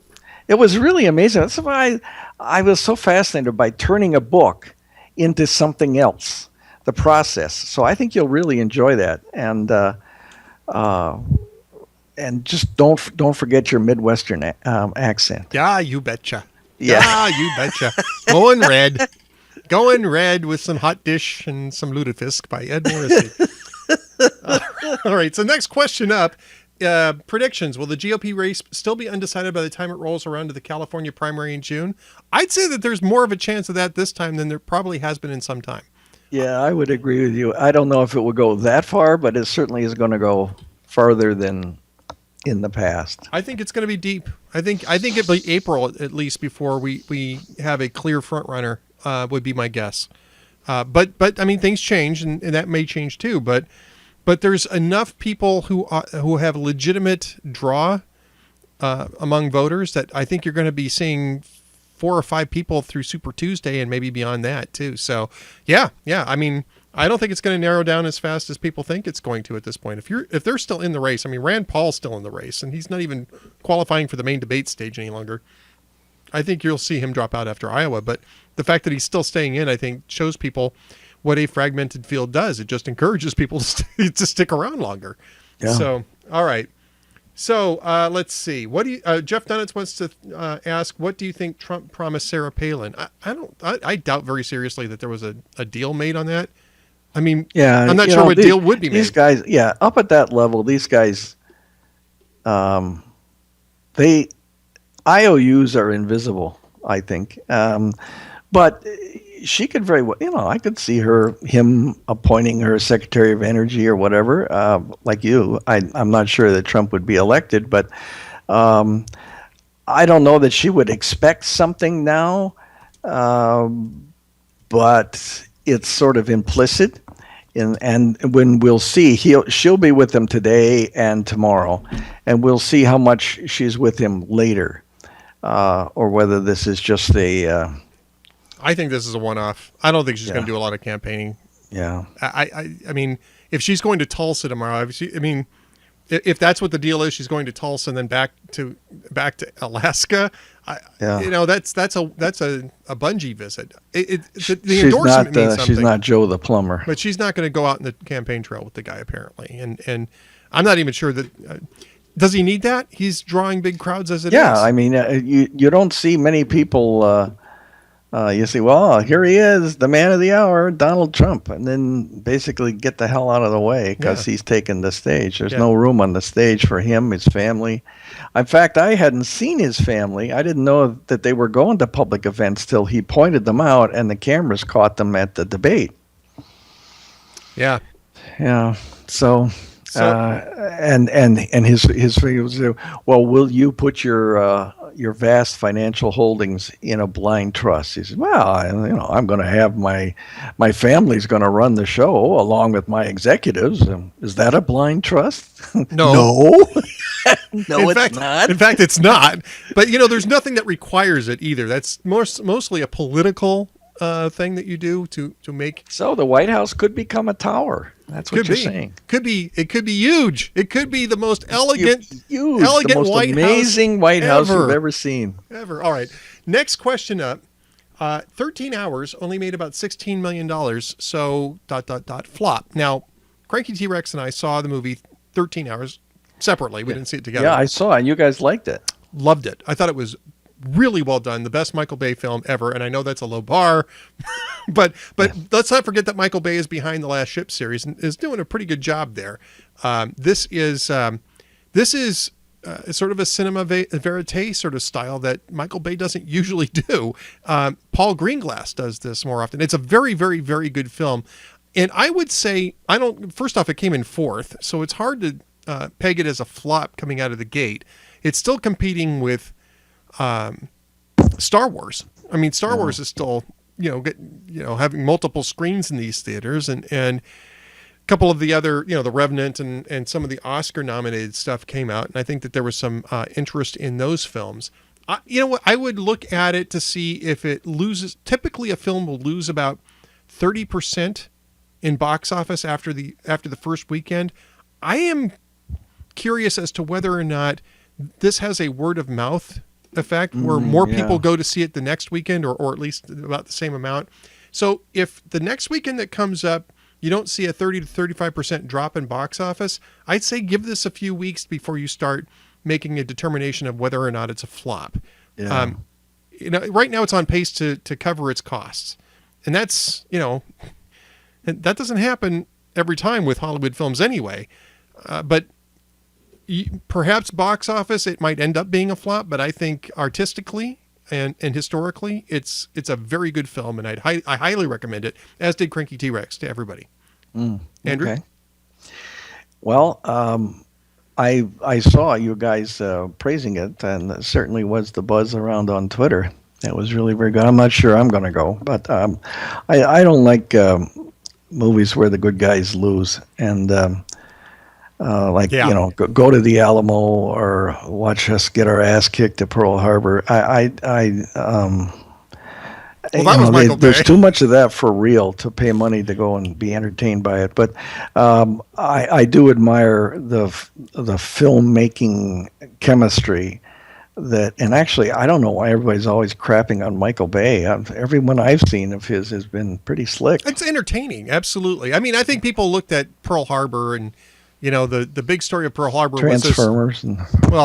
it was really amazing. That's why I was so fascinated by turning a book into something else, the process. So I think you'll really enjoy that. And just don't forget your Midwestern accent. Yeah, you betcha. Yeah. Ah, you betcha. Going red. Going red with some hot dish and some lutefisk by Ed Morrissey. All right. So next question up. Predictions. Will the GOP race still be undecided by the time it rolls around to the California primary in June? I'd say that there's more of a chance of that this time than there probably has been in some time. Yeah, I would agree with you. I don't know if it will go that far, but it certainly is going to go farther than in the past. I think it's going to be deep. I think it'll be April at least before we have a clear front runner. Would be my guess. But I mean things change and that may change too. But there's enough people who have legitimate draw among voters that I think you're going to be seeing 4 or 5 people through Super Tuesday and maybe beyond that too. So yeah. I mean, I don't think it's going to narrow down as fast as people think it's going to at this point. If they're still in the race, I mean, Rand Paul's still in the race and he's not even qualifying for the main debate stage any longer. I think you'll see him drop out after Iowa, but the fact that he's still staying in, I think shows people what a fragmented field does. It just encourages people to stick around longer. Yeah. So, all right. So let's see. What do you? Jeff Dunitz wants to ask, what do you think Trump promised Sarah Palin? I doubt very seriously that there was a deal made on that. I mean, yeah, I'm not sure what deal would be made. These guys, yeah, up at that level, these guys, IOUs are invisible, I think. But she could very well, I could see him appointing her Secretary of Energy or whatever, like you. I'm not sure that Trump would be elected, but I don't know that she would expect something now, but it's sort of implicit. And when we'll see, she'll be with him today and tomorrow, and we'll see how much she's with him later, or whether this is just I think this is a one-off. I don't think she's going to do a lot of campaigning. Yeah. I mean, if she's going to Tulsa tomorrow, if that's what the deal is, she's going to Tulsa and then back to Alaska. That's a bungee visit. The endorsement means something. She's not Joe the plumber. But she's not going to go out in the campaign trail with the guy apparently. And I'm not even sure that. Does he need that? He's drawing big crowds as it is. Yeah, I mean, you don't see many people. You see, well, here he is, the man of the hour, Donald Trump, and then basically get the hell out of the way because he's taken the stage. There's no room on the stage for him, his family. In fact, I hadn't seen his family. I didn't know that they were going to public events till he pointed them out, and the cameras caught them at the debate. Yeah. Yeah. So and his was, well, will you put your vast financial holdings in a blind trust? He said, well, I'm going to have my family's going to run the show along with my executives. Is that a blind trust? No. No, it's not. In fact, it's not. But, there's nothing that requires it either. That's mostly a political thing that you do to make. So the White House could become a tower. That's what you're saying. It could be huge. It could be the most elegant, the most White amazing White House you've ever seen. Ever. All right. Next question up. 13 Hours only made about $16 million. So ... flop. Now, Cranky T-Rex and I saw the movie 13 Hours separately. We didn't see it together. Yeah, I saw it. You guys liked it. Loved it. I thought it was really well done. The best Michael Bay film ever. And I know that's a low bar, but let's not forget that Michael Bay is behind the Last Ship series and is doing a pretty good job there. This is sort of a cinema verite sort of style that Michael Bay doesn't usually do. Paul Greenglass does this more often. It's a very, very, very good film. And I would say, first off, it came in 4th, so it's hard to peg it as a flop coming out of the gate. It's still competing with Star Wars. I mean, Star Wars is still, having multiple screens in these theaters, and a couple of the other, The Revenant and some of the Oscar nominated stuff came out. And I think that there was some interest in those films. I would look at it to see if it loses. Typically a film will lose about 30% in box office after the first weekend. I am curious as to whether or not this has a word of mouth effect where more people go to see it the next weekend or at least about the same amount. So if the next weekend that comes up, you don't see a 30 to 35% drop in box office, I'd say give this a few weeks before you start making a determination of whether or not it's a flop. Yeah. right now it's on pace to cover its costs. And that's, and that doesn't happen every time with Hollywood films anyway. But perhaps box office, it might end up being a flop, but I think artistically and historically, it's a very good film, and I highly recommend it, as did Cranky T-Rex, to everybody. Andrew? Okay. Well, I saw you guys praising it, and it certainly was the buzz around on Twitter. It was really very good. I'm not sure I'm going to go, but I don't like movies where the good guys lose, and go to the Alamo or watch us get our ass kicked at Pearl Harbor. There's too much of that for real to pay money to go and be entertained by it. But I do admire the filmmaking chemistry and actually, I don't know why everybody's always crapping on Michael Bay. Everyone I've seen of his has been pretty slick. It's entertaining, absolutely. I mean, I think people looked at Pearl Harbor and, the big story of Pearl Harbor Transformers.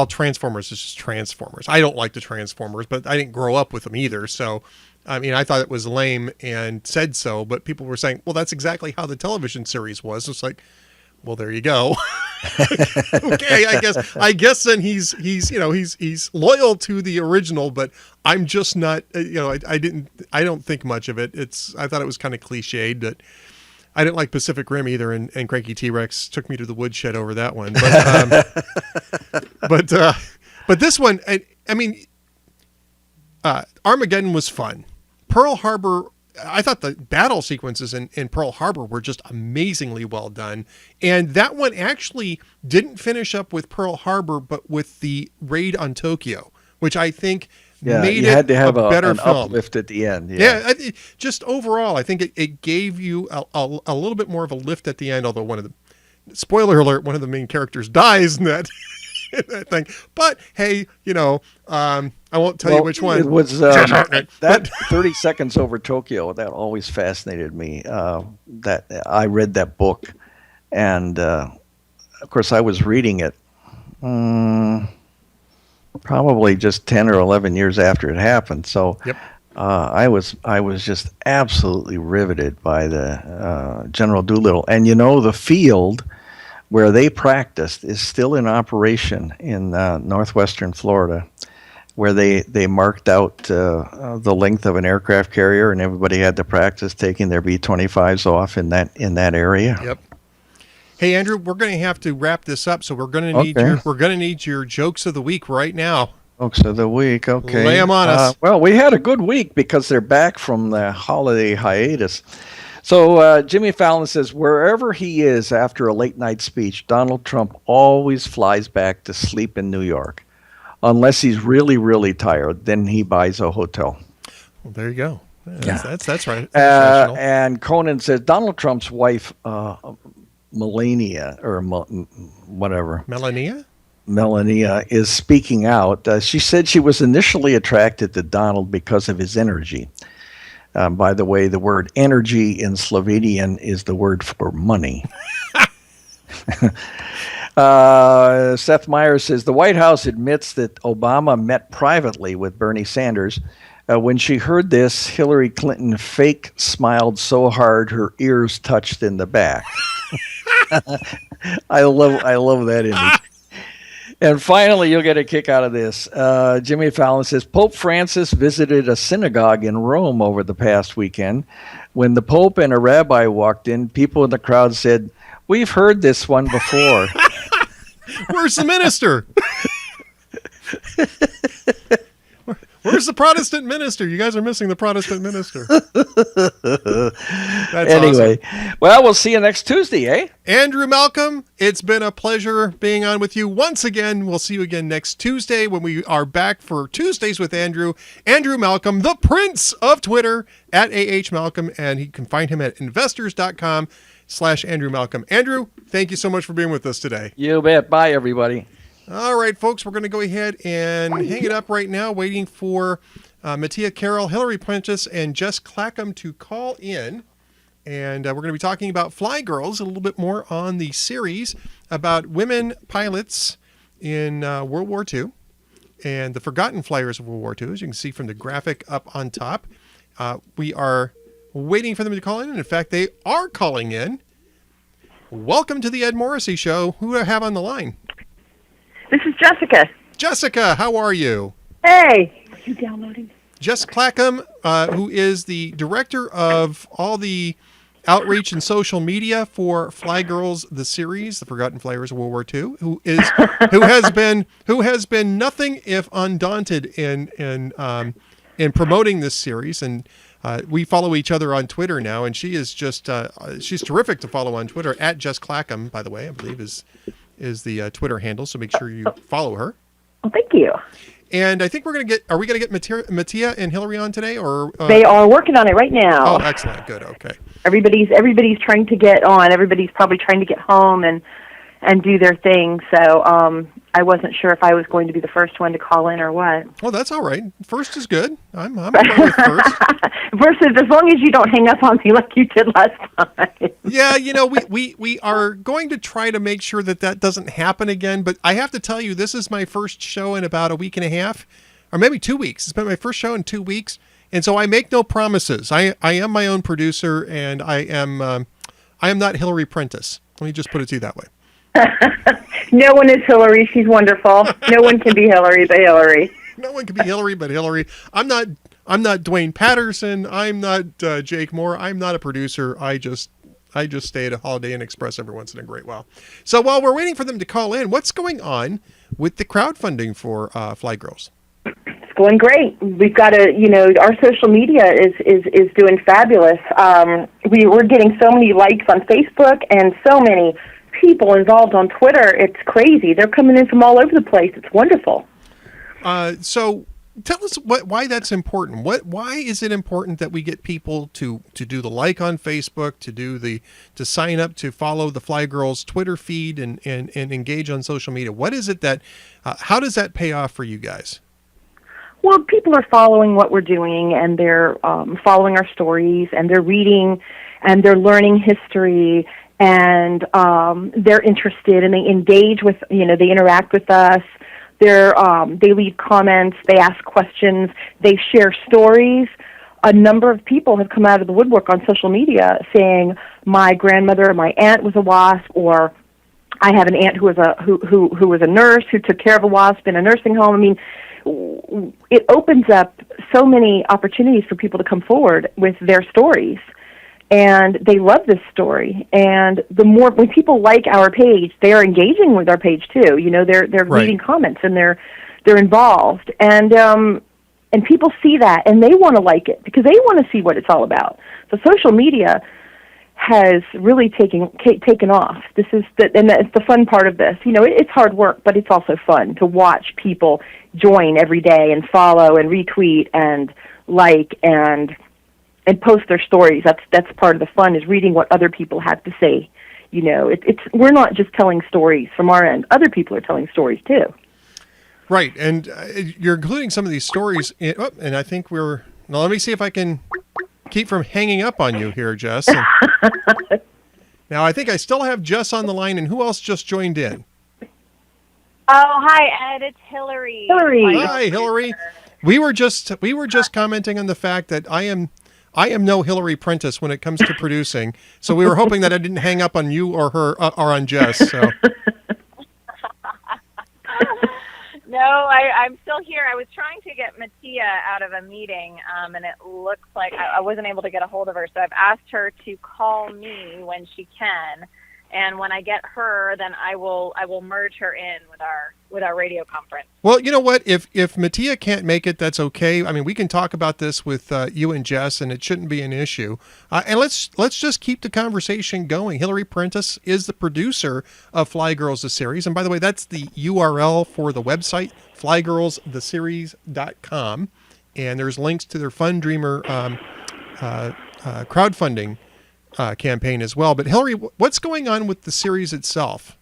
Transformers is just Transformers. I don't like the Transformers, but I didn't grow up with them either. So, I mean, I thought it was lame and said so, but people were saying, well, that's exactly how the television series was. It's like, well, there you go. Okay, I guess then he's loyal to the original, but I'm just not, I don't think much of it. I thought it was kind of cliched, but I didn't like Pacific Rim either, and Cranky T-Rex took me to the woodshed over that one. But but this one, I mean, Armageddon was fun. Pearl Harbor, I thought the battle sequences in Pearl Harbor were just amazingly well done. And that one actually didn't finish up with Pearl Harbor, but with the raid on Tokyo, which I think made it had to have a better an film. Uplift at the end. Just overall, I think it gave you a little bit more of a lift at the end, although spoiler alert, one of the main characters dies in that thing. But hey, I won't tell you which one. It was that 30 Seconds Over Tokyo. That always fascinated me. That I read that book, and of course I was reading it probably just 10 or 11 years after it happened. So yep. I was just absolutely riveted by the General Doolittle, and the field where they practiced is still in operation in northwestern Florida, where they marked out the length of an aircraft carrier, and everybody had to practice taking their B-25s off in that area. Yep. Hey Andrew, we're going to have to wrap this up, so we're going to need your jokes of the week right now. Jokes of the week, okay. Lay them on us. Well, we had a good week because they're back from the holiday hiatus. So Jimmy Fallon says, wherever he is after a late night speech, Donald Trump always flies back to sleep in New York. Unless he's really, really tired, then he buys a hotel. Well, there you go. That's right. And Conan says, Donald Trump's wife, Melania, or whatever. Melania is speaking out. She said she was initially attracted to Donald because of his energy. By the way, the word energy in Slovenian is the word for money. Seth Meyer says, the White House admits that Obama met privately with Bernie Sanders. When she heard this, Hillary Clinton fake smiled so hard her ears touched in the back. I love that image. And finally, you'll get a kick out of this. Jimmy Fallon says, Pope Francis visited a synagogue in Rome over the past weekend. When the Pope and a rabbi walked in, people in the crowd said, we've heard this one before. Where's the minister? Where's the Protestant minister? You guys are missing the Protestant minister. That's anyway, awesome. Well, we'll see you next Tuesday, eh? Andrew Malcolm, it's been a pleasure being on with you once again. We'll see you again next Tuesday when we are back for Tuesdays with Andrew. Andrew Malcolm, the Prince of Twitter, at @AHMalcolm, and you can find him at investors.com/Andrew Malcolm. Andrew, thank you so much for being with us today. You bet. Bye, everybody. All right, folks, we're going to go ahead and hang it up right now, waiting for Mattia Carroll, Hillary Prentiss, and Jess Clackham to call in. And we're going to be talking about Fly Girls, a little bit more on the series about women pilots in World War II. and the Forgotten Flyers of World War II, as you can see from the graphic up on top. We are waiting for them to call in, and in fact, they are calling in. Welcome to the Ed Morrissey Show. Who do I have on the line? This is Jessica. Jessica, how are you? Hey. Are you downloading? Jess Clackham, who is the director of all the outreach and social media for Fly Girls, the series, The Forgotten Flyers of World War II, who has been nothing if undaunted in promoting this series. And we follow each other on Twitter now, and she is just she's terrific to follow on Twitter. At Jess Clackham, by the way, I believe is the Twitter handle. So make sure you follow her. Well, thank you. And I think are we going to get Mattia and Hillary on today, or they are working on it right now. Oh, excellent, good, okay. Everybody's trying to get on. Everybody's probably trying to get home and do their thing. So I wasn't sure if I was going to be the first one to call in or what. Well, that's all right. First is good. I'm okay with first. First is, as long as you don't hang up on me like you did last time. Yeah, we are going to try to make sure that doesn't happen again. But I have to tell you, this is my first show in about a week and a half, or maybe 2 weeks. It's been my first show in 2 weeks, and so I make no promises. I am my own producer, and I am not Hillary Prentiss. Let me just put it to you that way. No one is Hillary. She's wonderful. No one can be Hillary but Hillary. No one can be Hillary but Hillary. I'm not Dwayne Patterson. I'm not Jake Moore. I'm not a producer. I just stay at a Holiday Inn Express every once in a great while. So while we're waiting for them to call in, what's going on with the crowdfunding for Fly Girls? It's going great. We've got our social media is doing fabulous. We're getting so many likes on Facebook and so many people involved on Twitter. It's crazy. They're coming in from all over the place. It's wonderful. So tell us why that's important. Why is it important that we get people to do the like on Facebook, to sign up, to follow the Fly Girls Twitter feed and engage on social media? What is it that, how does that pay off for you guys? Well, people are following what we're doing, and they're following our stories, and they're reading, and they're learning history, and they're interested, and they engage with, they interact with us. They leave comments, they ask questions, they share stories. A number of people have come out of the woodwork on social media saying, my grandmother or my aunt was a wasp, or I have an aunt who was a nurse who took care of a wasp in a nursing home. I mean, it opens up so many opportunities for people to come forward with their stories. And they love this story. And when people like our page, they are engaging with our page too. They're right. Leaving comments, and they're involved. And people see that, and they want to like it because they want to see what it's all about. So social media has really taken off. And that's the fun part of this. It's hard work, but it's also fun to watch people join every day and follow and retweet and like and post their stories. That's part of the fun, is reading what other people have to say. We're not just telling stories from our end. Other people are telling stories too. Right, and you're including some of these stories. And I think now let me see if I can keep from hanging up on you here, Jess. Now I think I still have Jess on the line, and who else just joined in? Oh, hi, Ed. It's Hillary. Hi, Hillary. We were just commenting on the fact that I am no Hillary Prentiss when it comes to producing, so we were hoping that I didn't hang up on you or her or on Jess. So. No, I'm still here. I was trying to get Mattia out of a meeting, and it looks like I wasn't able to get a hold of her, so I've asked her to call me when she can. And when I get her, then I will merge her in with our radio conference. Well, you know what? If Mattia can't make it, that's okay. I mean, we can talk about this with you and Jess, and it shouldn't be an issue. And let's just keep the conversation going. Hillary Prentiss is the producer of Fly Girls the Series, and by the way, that's the URL for the website, flygirlstheseries.com, and there's links to their Fun Dreamer crowdfunding campaign as well. But Hillary, what's going on with the series itself?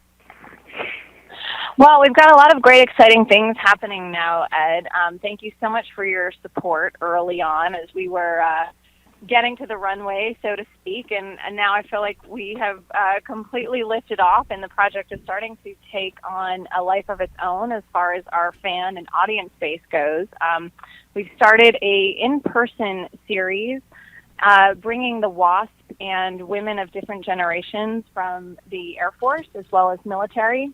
Well, we've got a lot of great, exciting things happening now, Ed. Thank you so much for your support early on as we were getting to the runway, so to speak, and now I feel like we have completely lifted off, and the project is starting to take on a life of its own as far as our fan and audience base goes. We've started a in-person series bringing the WASP and women of different generations from the Air Force as well as military,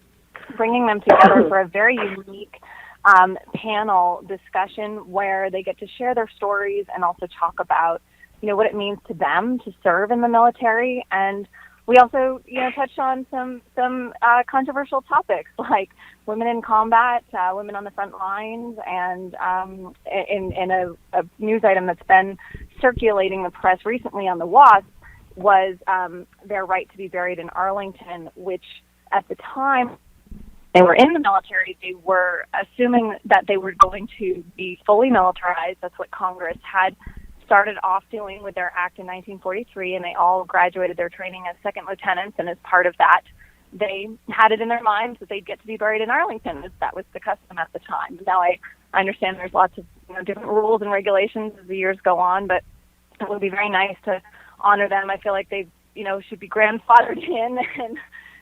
bringing them together for a very unique panel discussion where they get to share their stories and also talk about, what it means to them to serve in the military. And we also, touched on some controversial topics like women in combat, women on the front lines, and in a news item that's been circulating the press recently on the WASP was their right to be buried in Arlington, which at the time they were in the military, they were assuming that they were going to be fully militarized. That's what Congress had started off doing with their act in 1943, and they all graduated their training as second lieutenants, and as part of that, they had it in their minds that they'd get to be buried in Arlington, as that was the custom at the time. Now, I understand there's lots of different rules and regulations as the years go on, but it would be very nice to honor them. I feel like they, should be grandfathered in, and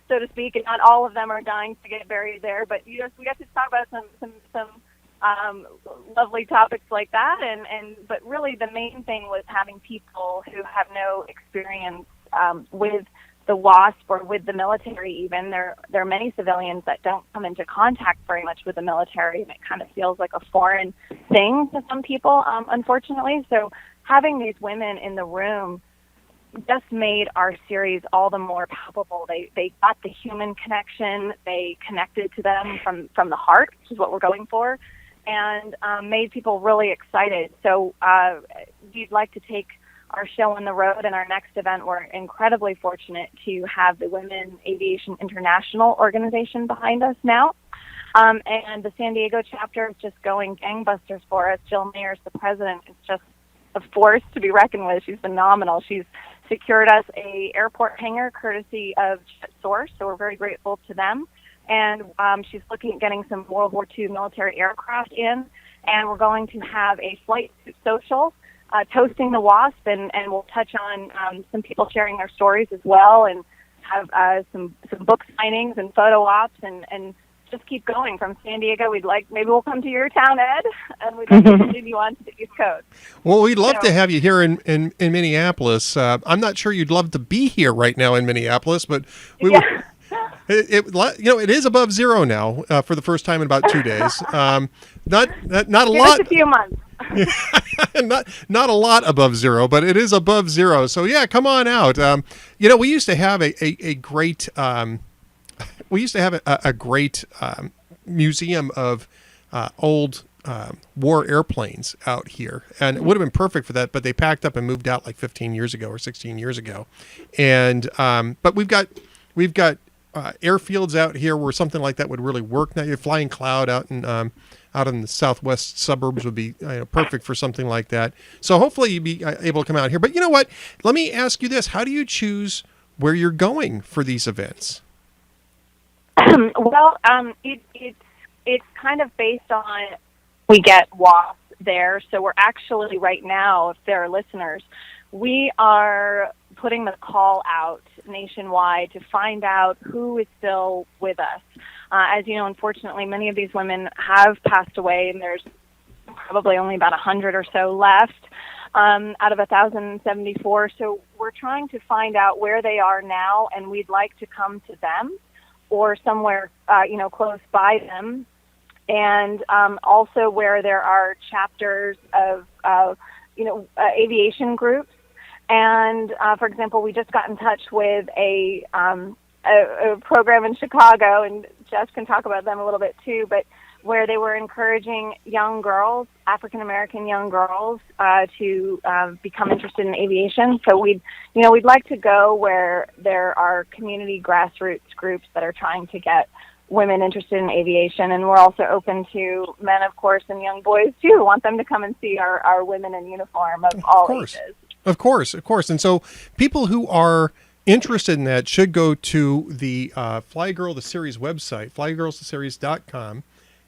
so to speak, and not all of them are dying to get buried there, but we got to talk about some lovely topics like that, but really the main thing was having people who have no experience with the WASP or with the military even. There are many civilians that don't come into contact very much with the military, and it kind of feels like a foreign thing to some people, unfortunately. So having these women in the room just made our series all the more palpable. They got the human connection. They connected to them from the heart, which is what we're going for, and made people really excited. So we'd like to take our show on the road, and our next event, we're incredibly fortunate to have the Women Aviation International organization behind us now. And the San Diego chapter is just going gangbusters for us. Jill Mayers, the president, is just a force to be reckoned with. She's phenomenal. She's secured us a airport hangar courtesy of Source, so we're very grateful to them. And she's looking at getting some World War II military aircraft in, and we're going to have a flight social toasting the WASP, and we'll touch on some people sharing their stories as well, and have some book signings and photo ops, and just keep going from San Diego. Maybe we'll come to your town, Ed, and we'd like to continue on to the East Coast. Well, we'd love to have you here in Minneapolis. I'm not sure you'd love to be here right now in Minneapolis, but we would. It is above zero now for the first time in about 2 days. Not a lot. Just a few months. not a lot above zero, but it is above zero. So yeah, come on out. We used to have a great museum of old war airplanes out here, and it would have been perfect for that, but they packed up and moved out like 15 years ago or 16 years ago. And but we've got airfields out here where something like that would really work. Now, your Flying Cloud out in the southwest suburbs would be perfect for something like that. So hopefully you'd be able to come out here. But you know what? Let me ask you this. How do you choose where you're going for these events? Well, it's kind of based on we get WASP there. So we're actually right now, if there are listeners, we are putting the call out nationwide to find out who is still with us. As you know, unfortunately, many of these women have passed away, and there's probably only about 100 or so left out of 1,074. So we're trying to find out where they are now, and we'd like to come to them or somewhere, close by them, and also where there are chapters of, aviation groups. And, for example, we just got in touch with a program in Chicago, and Jess can talk about them a little bit too, but where they were encouraging young girls, African-American young girls, to become interested in aviation. So we'd like to go where there are community grassroots groups that are trying to get women interested in aviation, and we're also open to men, of course, and young boys too, who want them to come and see our women in uniform of all ages. Of course. And so people who are interested in that should go to the Fly Girl the Series website, flygirlstheseries.com,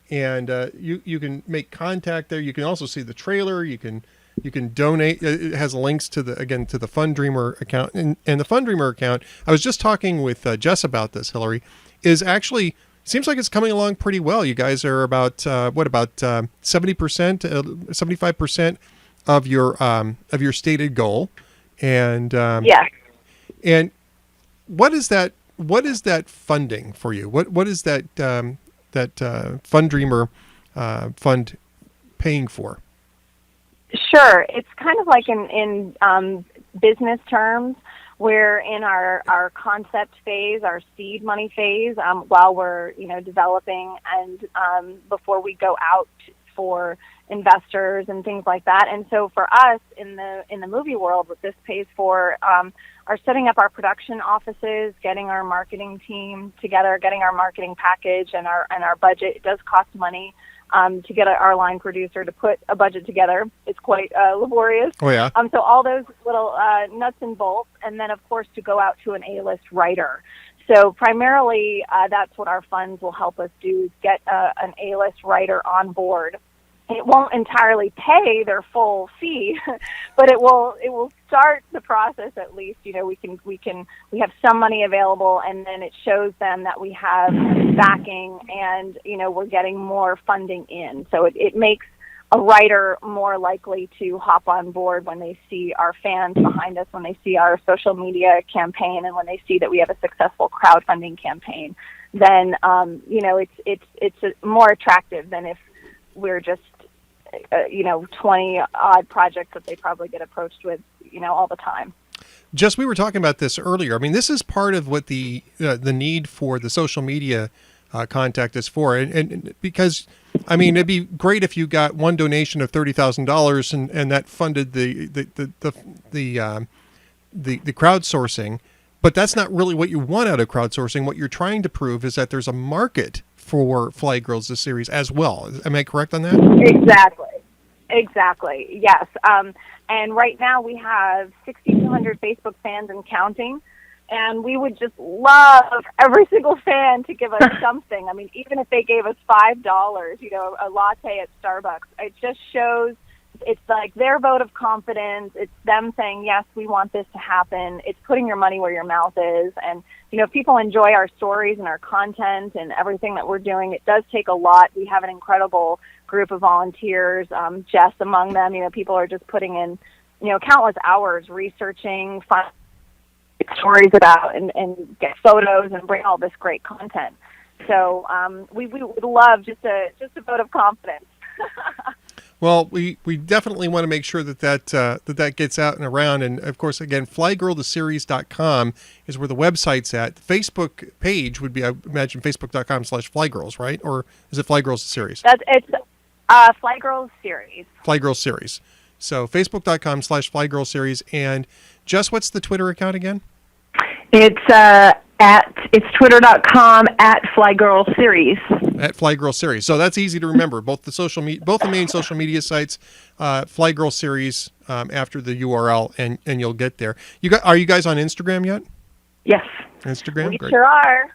and you can make contact there. You can also see the trailer. You can You can donate. It has links to the FundDreamer account, and the FundDreamer account. I was just talking with Jess about this. Hillary is actually seems like it's coming along pretty well. You guys are about 70%, 75% of your stated goal, and Yes. And what is that? What is that funding for you? What is that FundDreamer fund paying for? Sure. It's kind of like in business terms, we're in our concept phase, our seed money phase, while we're developing and before we go out for investors and things like that. And so for us in the movie world, what this pays for are setting up our production offices, getting our marketing team together, getting our marketing package and our budget. It does cost money to get our line producer to put a budget together. It's quite laborious. Oh yeah. So all those little nuts and bolts, and then of course to go out to an A-list writer. So primarily, that's what our funds will help us do: is get an A-list writer on board. It won't entirely pay their full fee, but it will start the process at least. We have some money available, and then it shows them that we have backing, and we're getting more funding in. So it makes a writer more likely to hop on board when they see our fans behind us, when they see our social media campaign, and when they see that we have a successful crowdfunding campaign. Then it's more attractive than if we're just 20 odd projects that they probably get approached with all the time. Jess, we were talking about this earlier. I mean, this is part of what the need for the social media contact is for, and because I mean, it'd be great if you got one donation of $30,000 and that funded the crowdsourcing, but that's not really what you want out of crowdsourcing. What you're trying to prove is that there's a market for Fly Girls, the series, as well. Am I correct on that? Exactly. Yes. And right now we have 6,200 Facebook fans and counting. And we would just love every single fan to give us something. I mean, even if they gave us $5, a latte at Starbucks, it just shows it's like their vote of confidence. It's them saying, yes, we want this to happen. It's putting your money where your mouth is. And, if people enjoy our stories and our content and everything that we're doing, it does take a lot. We have an incredible group of volunteers, Jess among them. People are just putting in, countless hours researching, finding stories about and get photos and bring all this great content. So we would love just a vote of confidence. Well, we definitely want to make sure that gets out and around. And of course, again, flygirltheseries.com is where the website's at. The Facebook page would be, I imagine, facebook.com/flygirls, right? Or is it Fly Girls the Series? It's Fly Girls Series. Fly Girls Series. So facebook.com/Fly Girls Series. And Jess, what's the Twitter account again? It's twitter.com @flygirlseries. At Fly Girl Series. So that's easy to remember. Both the main social media sites, Fly Girl Series after the URL, and you'll get there. Are you guys on Instagram yet? Yes. Instagram? We Great. sure are.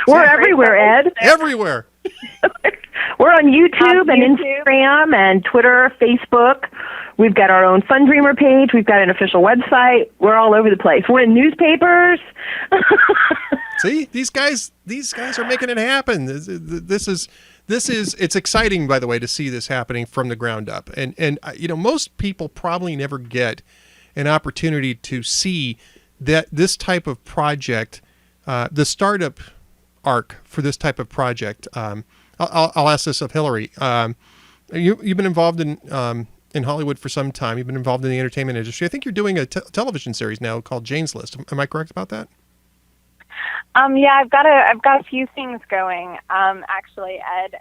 We're everywhere, Ed. Everywhere. We're on YouTube and Instagram and Twitter, Facebook. We've got our own FundDreamer page. We've got an official website. We're all over the place. We're in newspapers. See, these guys are making it happen. This is it's exciting, by the way, to see this happening from the ground up. And most people probably never get an opportunity to see that this type of project, the startup arc for this type of project. I'll ask this of Hillary. You've been involved in Hollywood for some time. You've been involved in the entertainment industry. I think you're doing a television series now called Jane's List. Am I correct about that? Yeah, I've got a few things going, actually, Ed,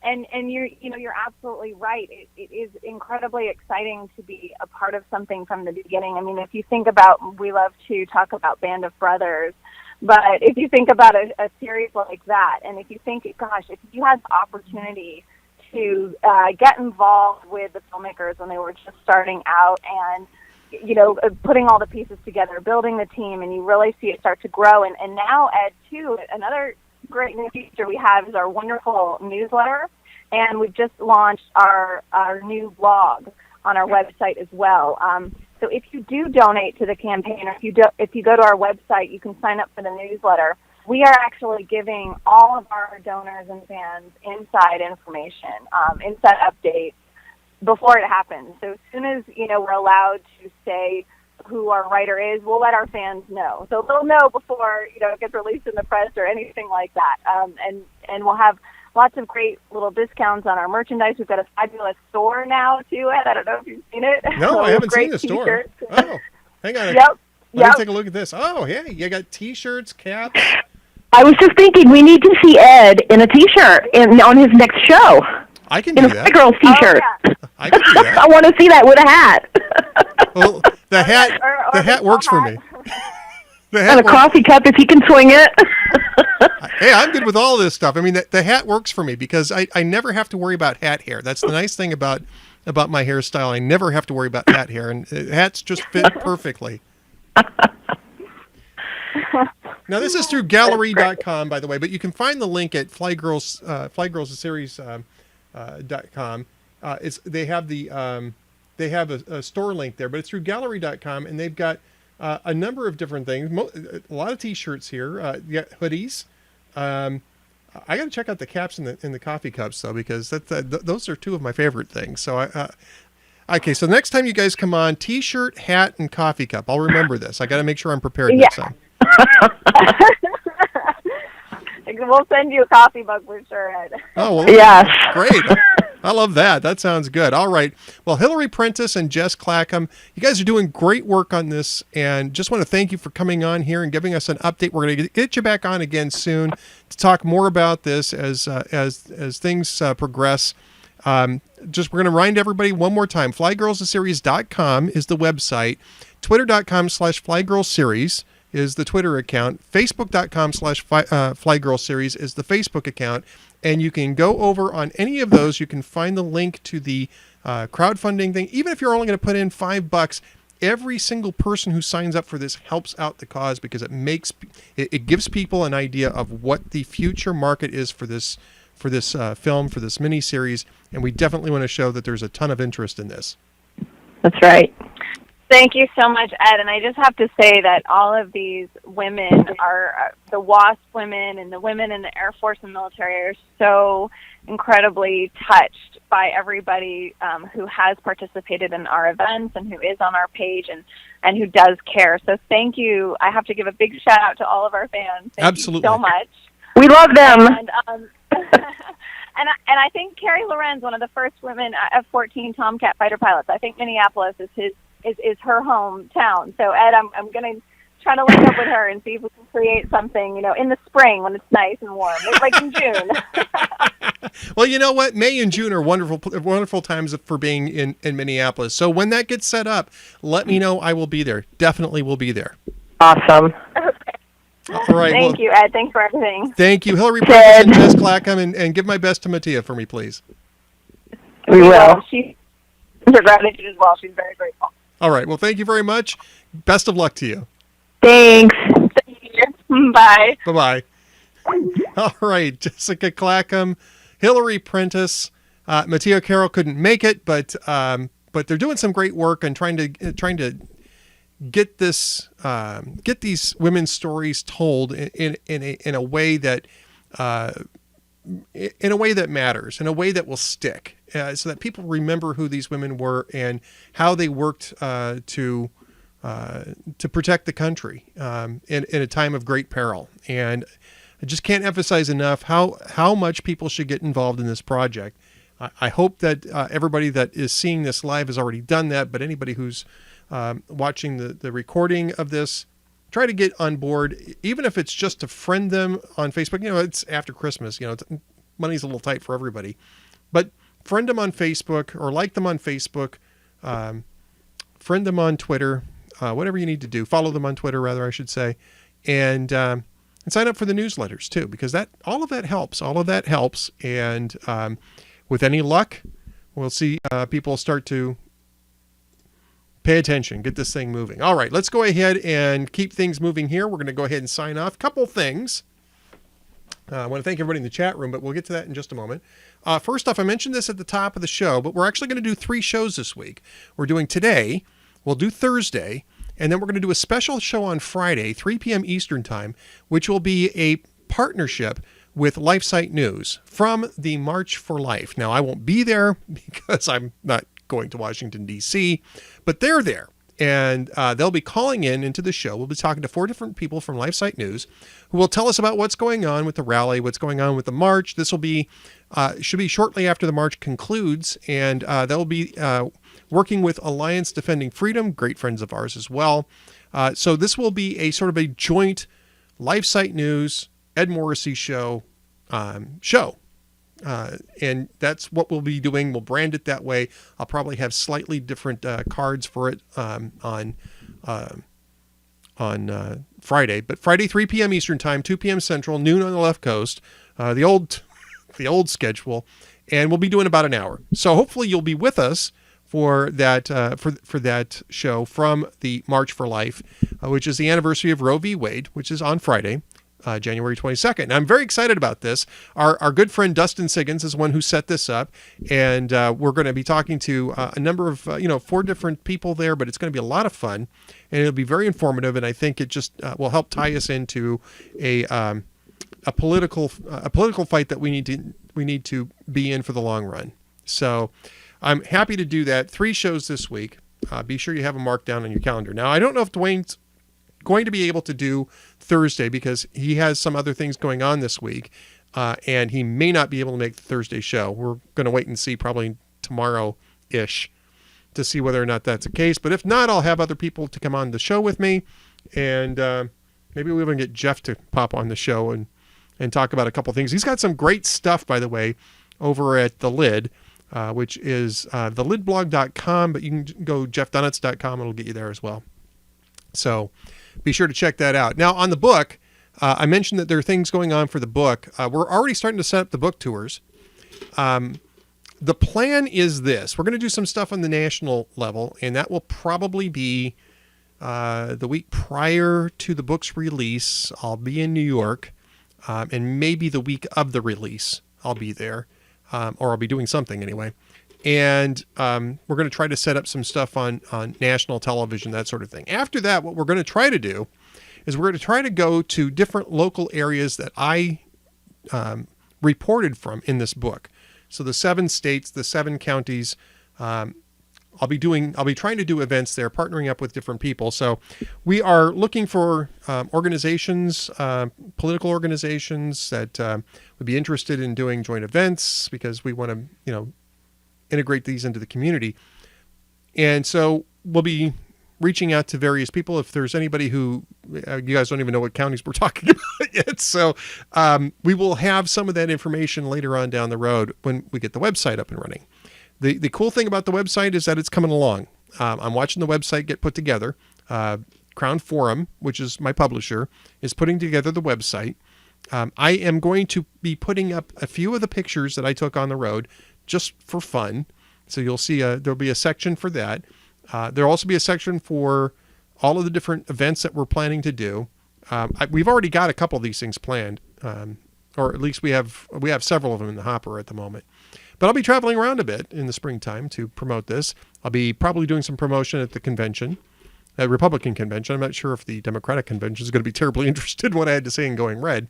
and you're absolutely right. It is incredibly exciting to be a part of something from the beginning. I mean, if you think about, we love to talk about Band of Brothers, but if you think about a series like that, and if you think, gosh, if you had the opportunity to get involved with the filmmakers when they were just starting out and putting all the pieces together, building the team, and you really see it start to grow. And now, Ed, too, another great new feature we have is our wonderful newsletter. And we've just launched our new blog on our website as well. So if you do donate to the campaign, or if you go to our website, you can sign up for the newsletter. We are actually giving all of our donors and fans inside information, inside updates before it happens. So as soon as we're allowed to say who our writer is, we'll let our fans know. So they'll know before it gets released in the press or anything like that. And we'll have lots of great little discounts on our merchandise. We've got a fabulous store now too, Ed. I don't know if you've seen it. No, I haven't seen the store. Oh, hang on. Let me take a look at this. Oh, yeah, you got T-shirts, caps. I was just thinking we need to see Ed in a T-shirt on his next show. I can do that. In a girl's T-shirt. Oh, yeah. I can do that. I want to see that with a hat. Well, the hat works for me. And a coffee cup if you can swing it. Hey, I'm good with all this stuff. I mean, the hat works for me because I never have to worry about hat hair. That's the nice thing about my hairstyle. I never have to worry about hat hair, and hats just fit perfectly. Now, this is through gallery.com, by the way, but you can find the link at flygirlsseries.com. They have a store link there, but it's through gallery.com, and they've got a number of different things. A lot of T-shirts here. You got hoodies. I got to check out the caps and the coffee cups though, because those are two of my favorite things. So okay. So next time you guys come on, T-shirt, hat, and coffee cup. I'll remember this. I got to make sure I'm prepared next time. We'll send you a coffee mug for sure, Ed. Oh, well, yes. Great. I love that. That sounds good. All right. Well, Hillary Prentiss and Jess Clackham, you guys are doing great work on this, and just want to thank you for coming on here and giving us an update. We're going to get you back on again soon to talk more about this as things progress. We're going to remind everybody one more time, flygirlsseries.com is the website. Twitter.com/flygirlseries is the Twitter account. Facebook.com/flygirlseries is the Facebook account. And you can go over on any of those. You can find the link to the crowdfunding thing. Even if you're only going to put in $5, every single person who signs up for this helps out the cause, because it gives people an idea of what the future market is for this film, for this miniseries. And we definitely want to show that there's a ton of interest in this. That's right. Thank you so much, Ed. And I just have to say that all of these women are the WASP women and the women in the Air Force and military are so incredibly touched by everybody who has participated in our events and who is on our page and who does care. So thank you. I have to give a big shout out to all of our fans. Thank Absolutely. you so much. We love them. And I think Carrie Lorenz, one of the first women F-14 Tomcat fighter pilots, I think Minneapolis is her hometown. So Ed, I'm going to try to link up with her and see if we can create something, in the spring when it's nice and warm. It's like in June. Well, you know what? May and June are wonderful times for being in Minneapolis. So when that gets set up, let me know. I will be there. Definitely will be there. Awesome. Okay. All right. Thank you, Ed. Thanks for everything. Thank you, Hillary Prentiss and Jess Clackham, and give my best to Mattia for me, please. We will. She's her gratitude as well. She's very grateful. All right. Well, thank you very much. Best of luck to you. Thanks. Thank you. Bye. Bye-bye. All right. Jessica Clackham, Hillary Prentiss, Mattia Carroll couldn't make it, but they're doing some great work and trying to get these women's stories told in a way that matters, in a way that will stick, so that people remember who these women were and how they worked to protect the country in a time of great peril. And I just can't emphasize enough how much people should get involved in this project. I hope that everybody that is seeing this live has already done that, but anybody who's watching the recording of this, try to get on board, even if it's just to friend them on Facebook. It's after Christmas, money's a little tight for everybody, but friend them on Facebook or like them on Facebook, friend them on Twitter, whatever you need to do, follow them on Twitter rather, I should say. And sign up for the newsletters too, because all of that helps. And with any luck, we'll see people start to pay attention, get this thing moving. All right, let's go ahead and keep things moving here. We're going to go ahead and sign off. Couple things. I want to thank everybody in the chat room, but we'll get to that in just a moment. First off, I mentioned this at the top of the show, but we're actually going to do 3 shows this week. We're doing today, we'll do Thursday, and then we're going to do a special show on Friday, 3 p.m. Eastern Time, which will be a partnership with LifeSite News from the March for Life. Now, I won't be there because I'm not going to Washington, D.C., but they're there. And they'll be calling into the show. We'll be talking to 4 different people from LifeSite News who will tell us about what's going on with the rally, what's going on with the march. This will be, should be shortly after the march concludes. And they'll be working with Alliance Defending Freedom, great friends of ours as well. So this will be a sort of a joint LifeSite News, Ed Morrissey show. And that's what we'll be doing. We'll brand it that way. I'll probably have slightly different cards for it on Friday. But Friday, 3 p.m. Eastern Time, 2 p.m. Central, noon on the left coast, the old schedule, and we'll be doing about an hour. So hopefully you'll be with us for that for that show from the March for Life, which is the anniversary of Roe v. Wade, which is on Friday. January 22nd. And I'm very excited about this. Our good friend Dustin Siggins is the one who set this up, and we're going to be talking to a number of 4 different people there, but it's going to be a lot of fun, and it'll be very informative, and I think it just will help tie us into a political fight that we need to be in for the long run. So I'm happy to do that. 3 shows this week. Be sure you have them marked down on your calendar. Now, I don't know if Dwayne's going to be able to do Thursday because he has some other things going on this week, and he may not be able to make the Thursday show. We're going to wait and see probably tomorrow-ish to see whether or not that's the case. But if not, I'll have other people to come on the show with me, and maybe we'll even get Jeff to pop on the show and talk about a couple things. He's got some great stuff, by the way, over at The Lid, which is thelidblog.com, but you can go jeffdonuts.com. It'll get you there as well. So be sure to check that out. Now, on the book, I mentioned that there are things going on for the book. We're already starting to set up the book tours. The plan is this. We're going to do some stuff on the national level, and that will probably be the week prior to the book's release. I'll be in New York, and maybe the week of the release I'll be there, or I'll be doing something anyway. And we're going to try to set up some stuff on national television, that sort of thing. After that, what we're going to try to do is we're going to try to go to different local areas that I reported from in this book. So the 7 states, the 7 counties, I'll be trying to do events there, partnering up with different people. So we are looking for organizations, political organizations that would be interested in doing joint events because we want to, integrate these into the community. And so we'll be reaching out to various people. If there's anybody who, you guys don't even know what counties we're talking about yet. So we will have some of that information later on down the road when we get the website up and running. The cool thing about the website is that it's coming along. I'm watching the website get put together. Crown Forum, which is my publisher, is putting together the website. I am going to be putting up a few of the pictures that I took on the road just for fun. So you'll see there'll be a section for that. There'll also be a section for all of the different events that we're planning to do. We've already got a couple of these things planned, or at least we have several of them in the hopper at the moment. But I'll be traveling around a bit in the springtime to promote this. I'll be probably doing some promotion at the convention, the Republican convention. I'm not sure if the Democratic convention is going to be terribly interested in what I had to say in Going Red.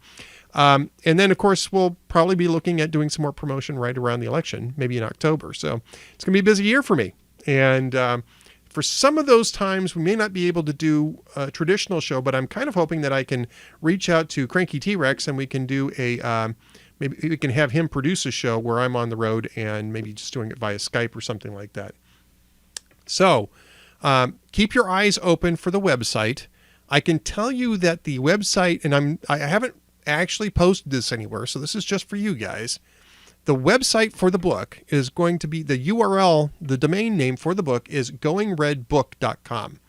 And then, of course, we'll probably be looking at doing some more promotion right around the election, maybe in October. So it's going to be a busy year for me. And for some of those times, we may not be able to do a traditional show, but I'm kind of hoping that I can reach out to Cranky T-Rex and we can do maybe we can have him produce a show where I'm on the road and maybe just doing it via Skype or something like that. So keep your eyes open for the website. I can tell you that the website, and I haven't actually posted this anywhere, so this is just for you guys. The website for the book is going to be, the URL, the domain name for the book is goingredbook.com.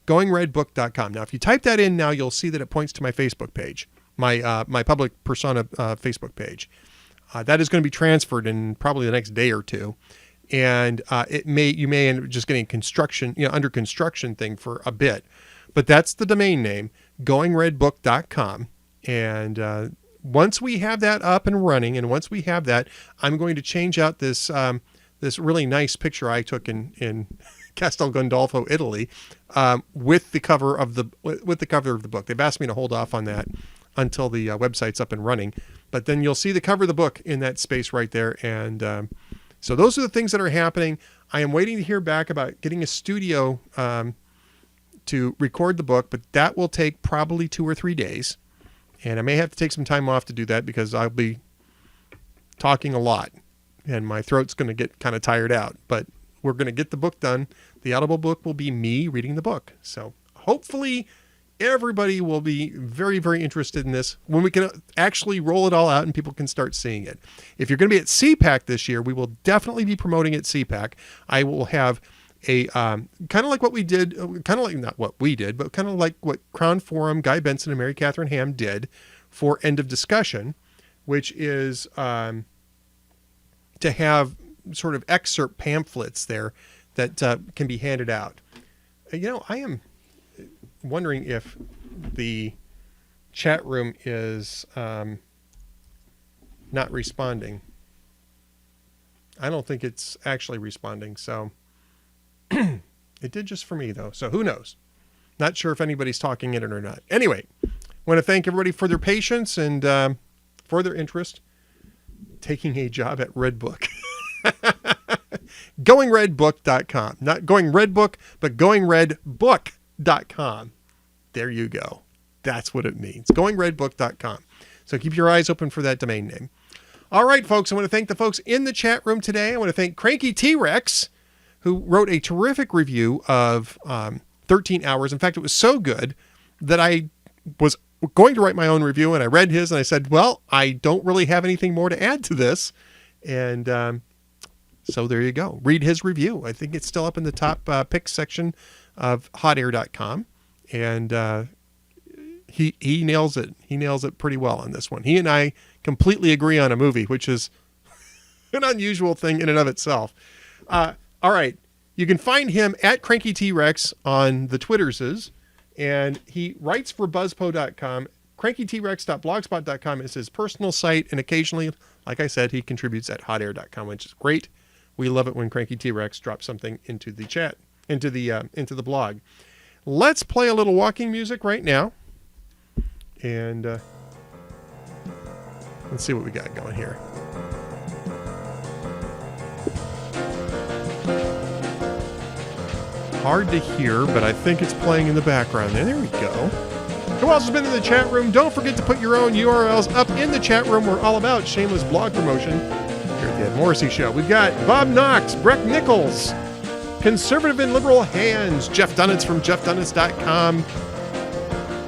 Goingredbook.com. Now, if you type that in now, you'll see that it points to my Facebook page, my public persona Facebook page. That is going to be transferred in probably the next day or two. And you may end up just getting construction, under construction thing for a bit. But that's the domain name, goingredbook.com. And once we have that up and running, and once we have that, I'm going to change out this this really nice picture I took in Castel Gandolfo, Italy, with the cover of the book. They've asked me to hold off on that until the website's up and running, but then you'll see the cover of the book in that space right there. And so those are the things that are happening. I am waiting to hear back about getting a studio to record the book, but that will take probably 2 or 3 days. And I may have to take some time off to do that because I'll be talking a lot and my throat's going to get kind of tired out. But we're going to get the book done. The Audible book will be me reading the book. So hopefully everybody will be very, very interested in this when we can actually roll it all out and people can start seeing it. If you're going to be at CPAC this year, we will definitely be promoting at CPAC. I will have a kind of like what we did, kind of like not what we did, but kind of like what Crown Forum, Guy Benson and Mary Catherine Ham did for End of Discussion, which is to have sort of excerpt pamphlets there that can be handed out. I am wondering if the chat room is not responding. I don't think it's actually responding, so it did just for me, though, so who knows? Not sure if anybody's talking in it or not. Anyway, I want to thank everybody for their patience and for their interest. Taking a job at Redbook. GoingRedBook.com. Not Going Redbook, but GoingRedBook.com. There you go. That's what it means. GoingRedBook.com. So keep your eyes open for that domain name. All right, folks. I want to thank the folks in the chat room today. I want to thank Cranky T-Rex, who wrote a terrific review of 13 Hours. In fact, it was so good that I was going to write my own review, and I read his, and I said, well, I don't really have anything more to add to this. And so there you go. Read his review. I think it's still up in the top picks section of hotair.com. And he nails it. He nails it pretty well on this one. He and I completely agree on a movie, which is an unusual thing in and of itself. All right. You can find him at Cranky T-Rex on the Twitterses, and he writes for buzzpo.com. CrankyTrex.blogspot.com is his personal site, and occasionally, like I said, he contributes at hotair.com, which is great. We love it when Cranky T-Rex drops something into the chat, into the blog. Let's play a little walking music right now, and let's see what we got going here. Hard to hear, but I think it's playing in the background there. There we go. Who else has been in the chat room? Don't forget to put your own URLs up in the chat room. We're all about shameless blog promotion here at the Ed Morrissey Show. We've got Bob Knox, Breck Nichols, Conservative and Liberal Hands, Jeff Dunnitz from JeffDunnitz.com.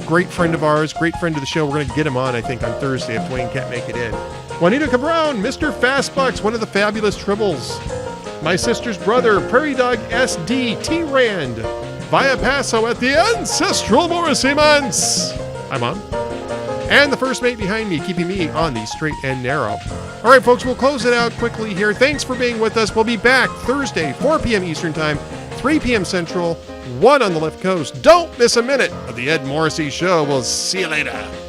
Great friend of ours, great friend of the show. We're going to get him on, I think, on Thursday if Dwayne can't make it in. Juanito Cabron, Mr. Fastbucks, one of the fabulous Tribbles. My sister's brother, Prairie Dog SD, T-Rand, Via Paso at the Ancestral Morrissey Months. Hi, Mom. And the first mate behind me, keeping me on the straight and narrow. All right, folks, we'll close it out quickly here. Thanks for being with us. We'll be back Thursday, 4 p.m. Eastern Time, 3 p.m. Central, 1 on the left coast. Don't miss a minute of the Ed Morrissey Show. We'll see you later.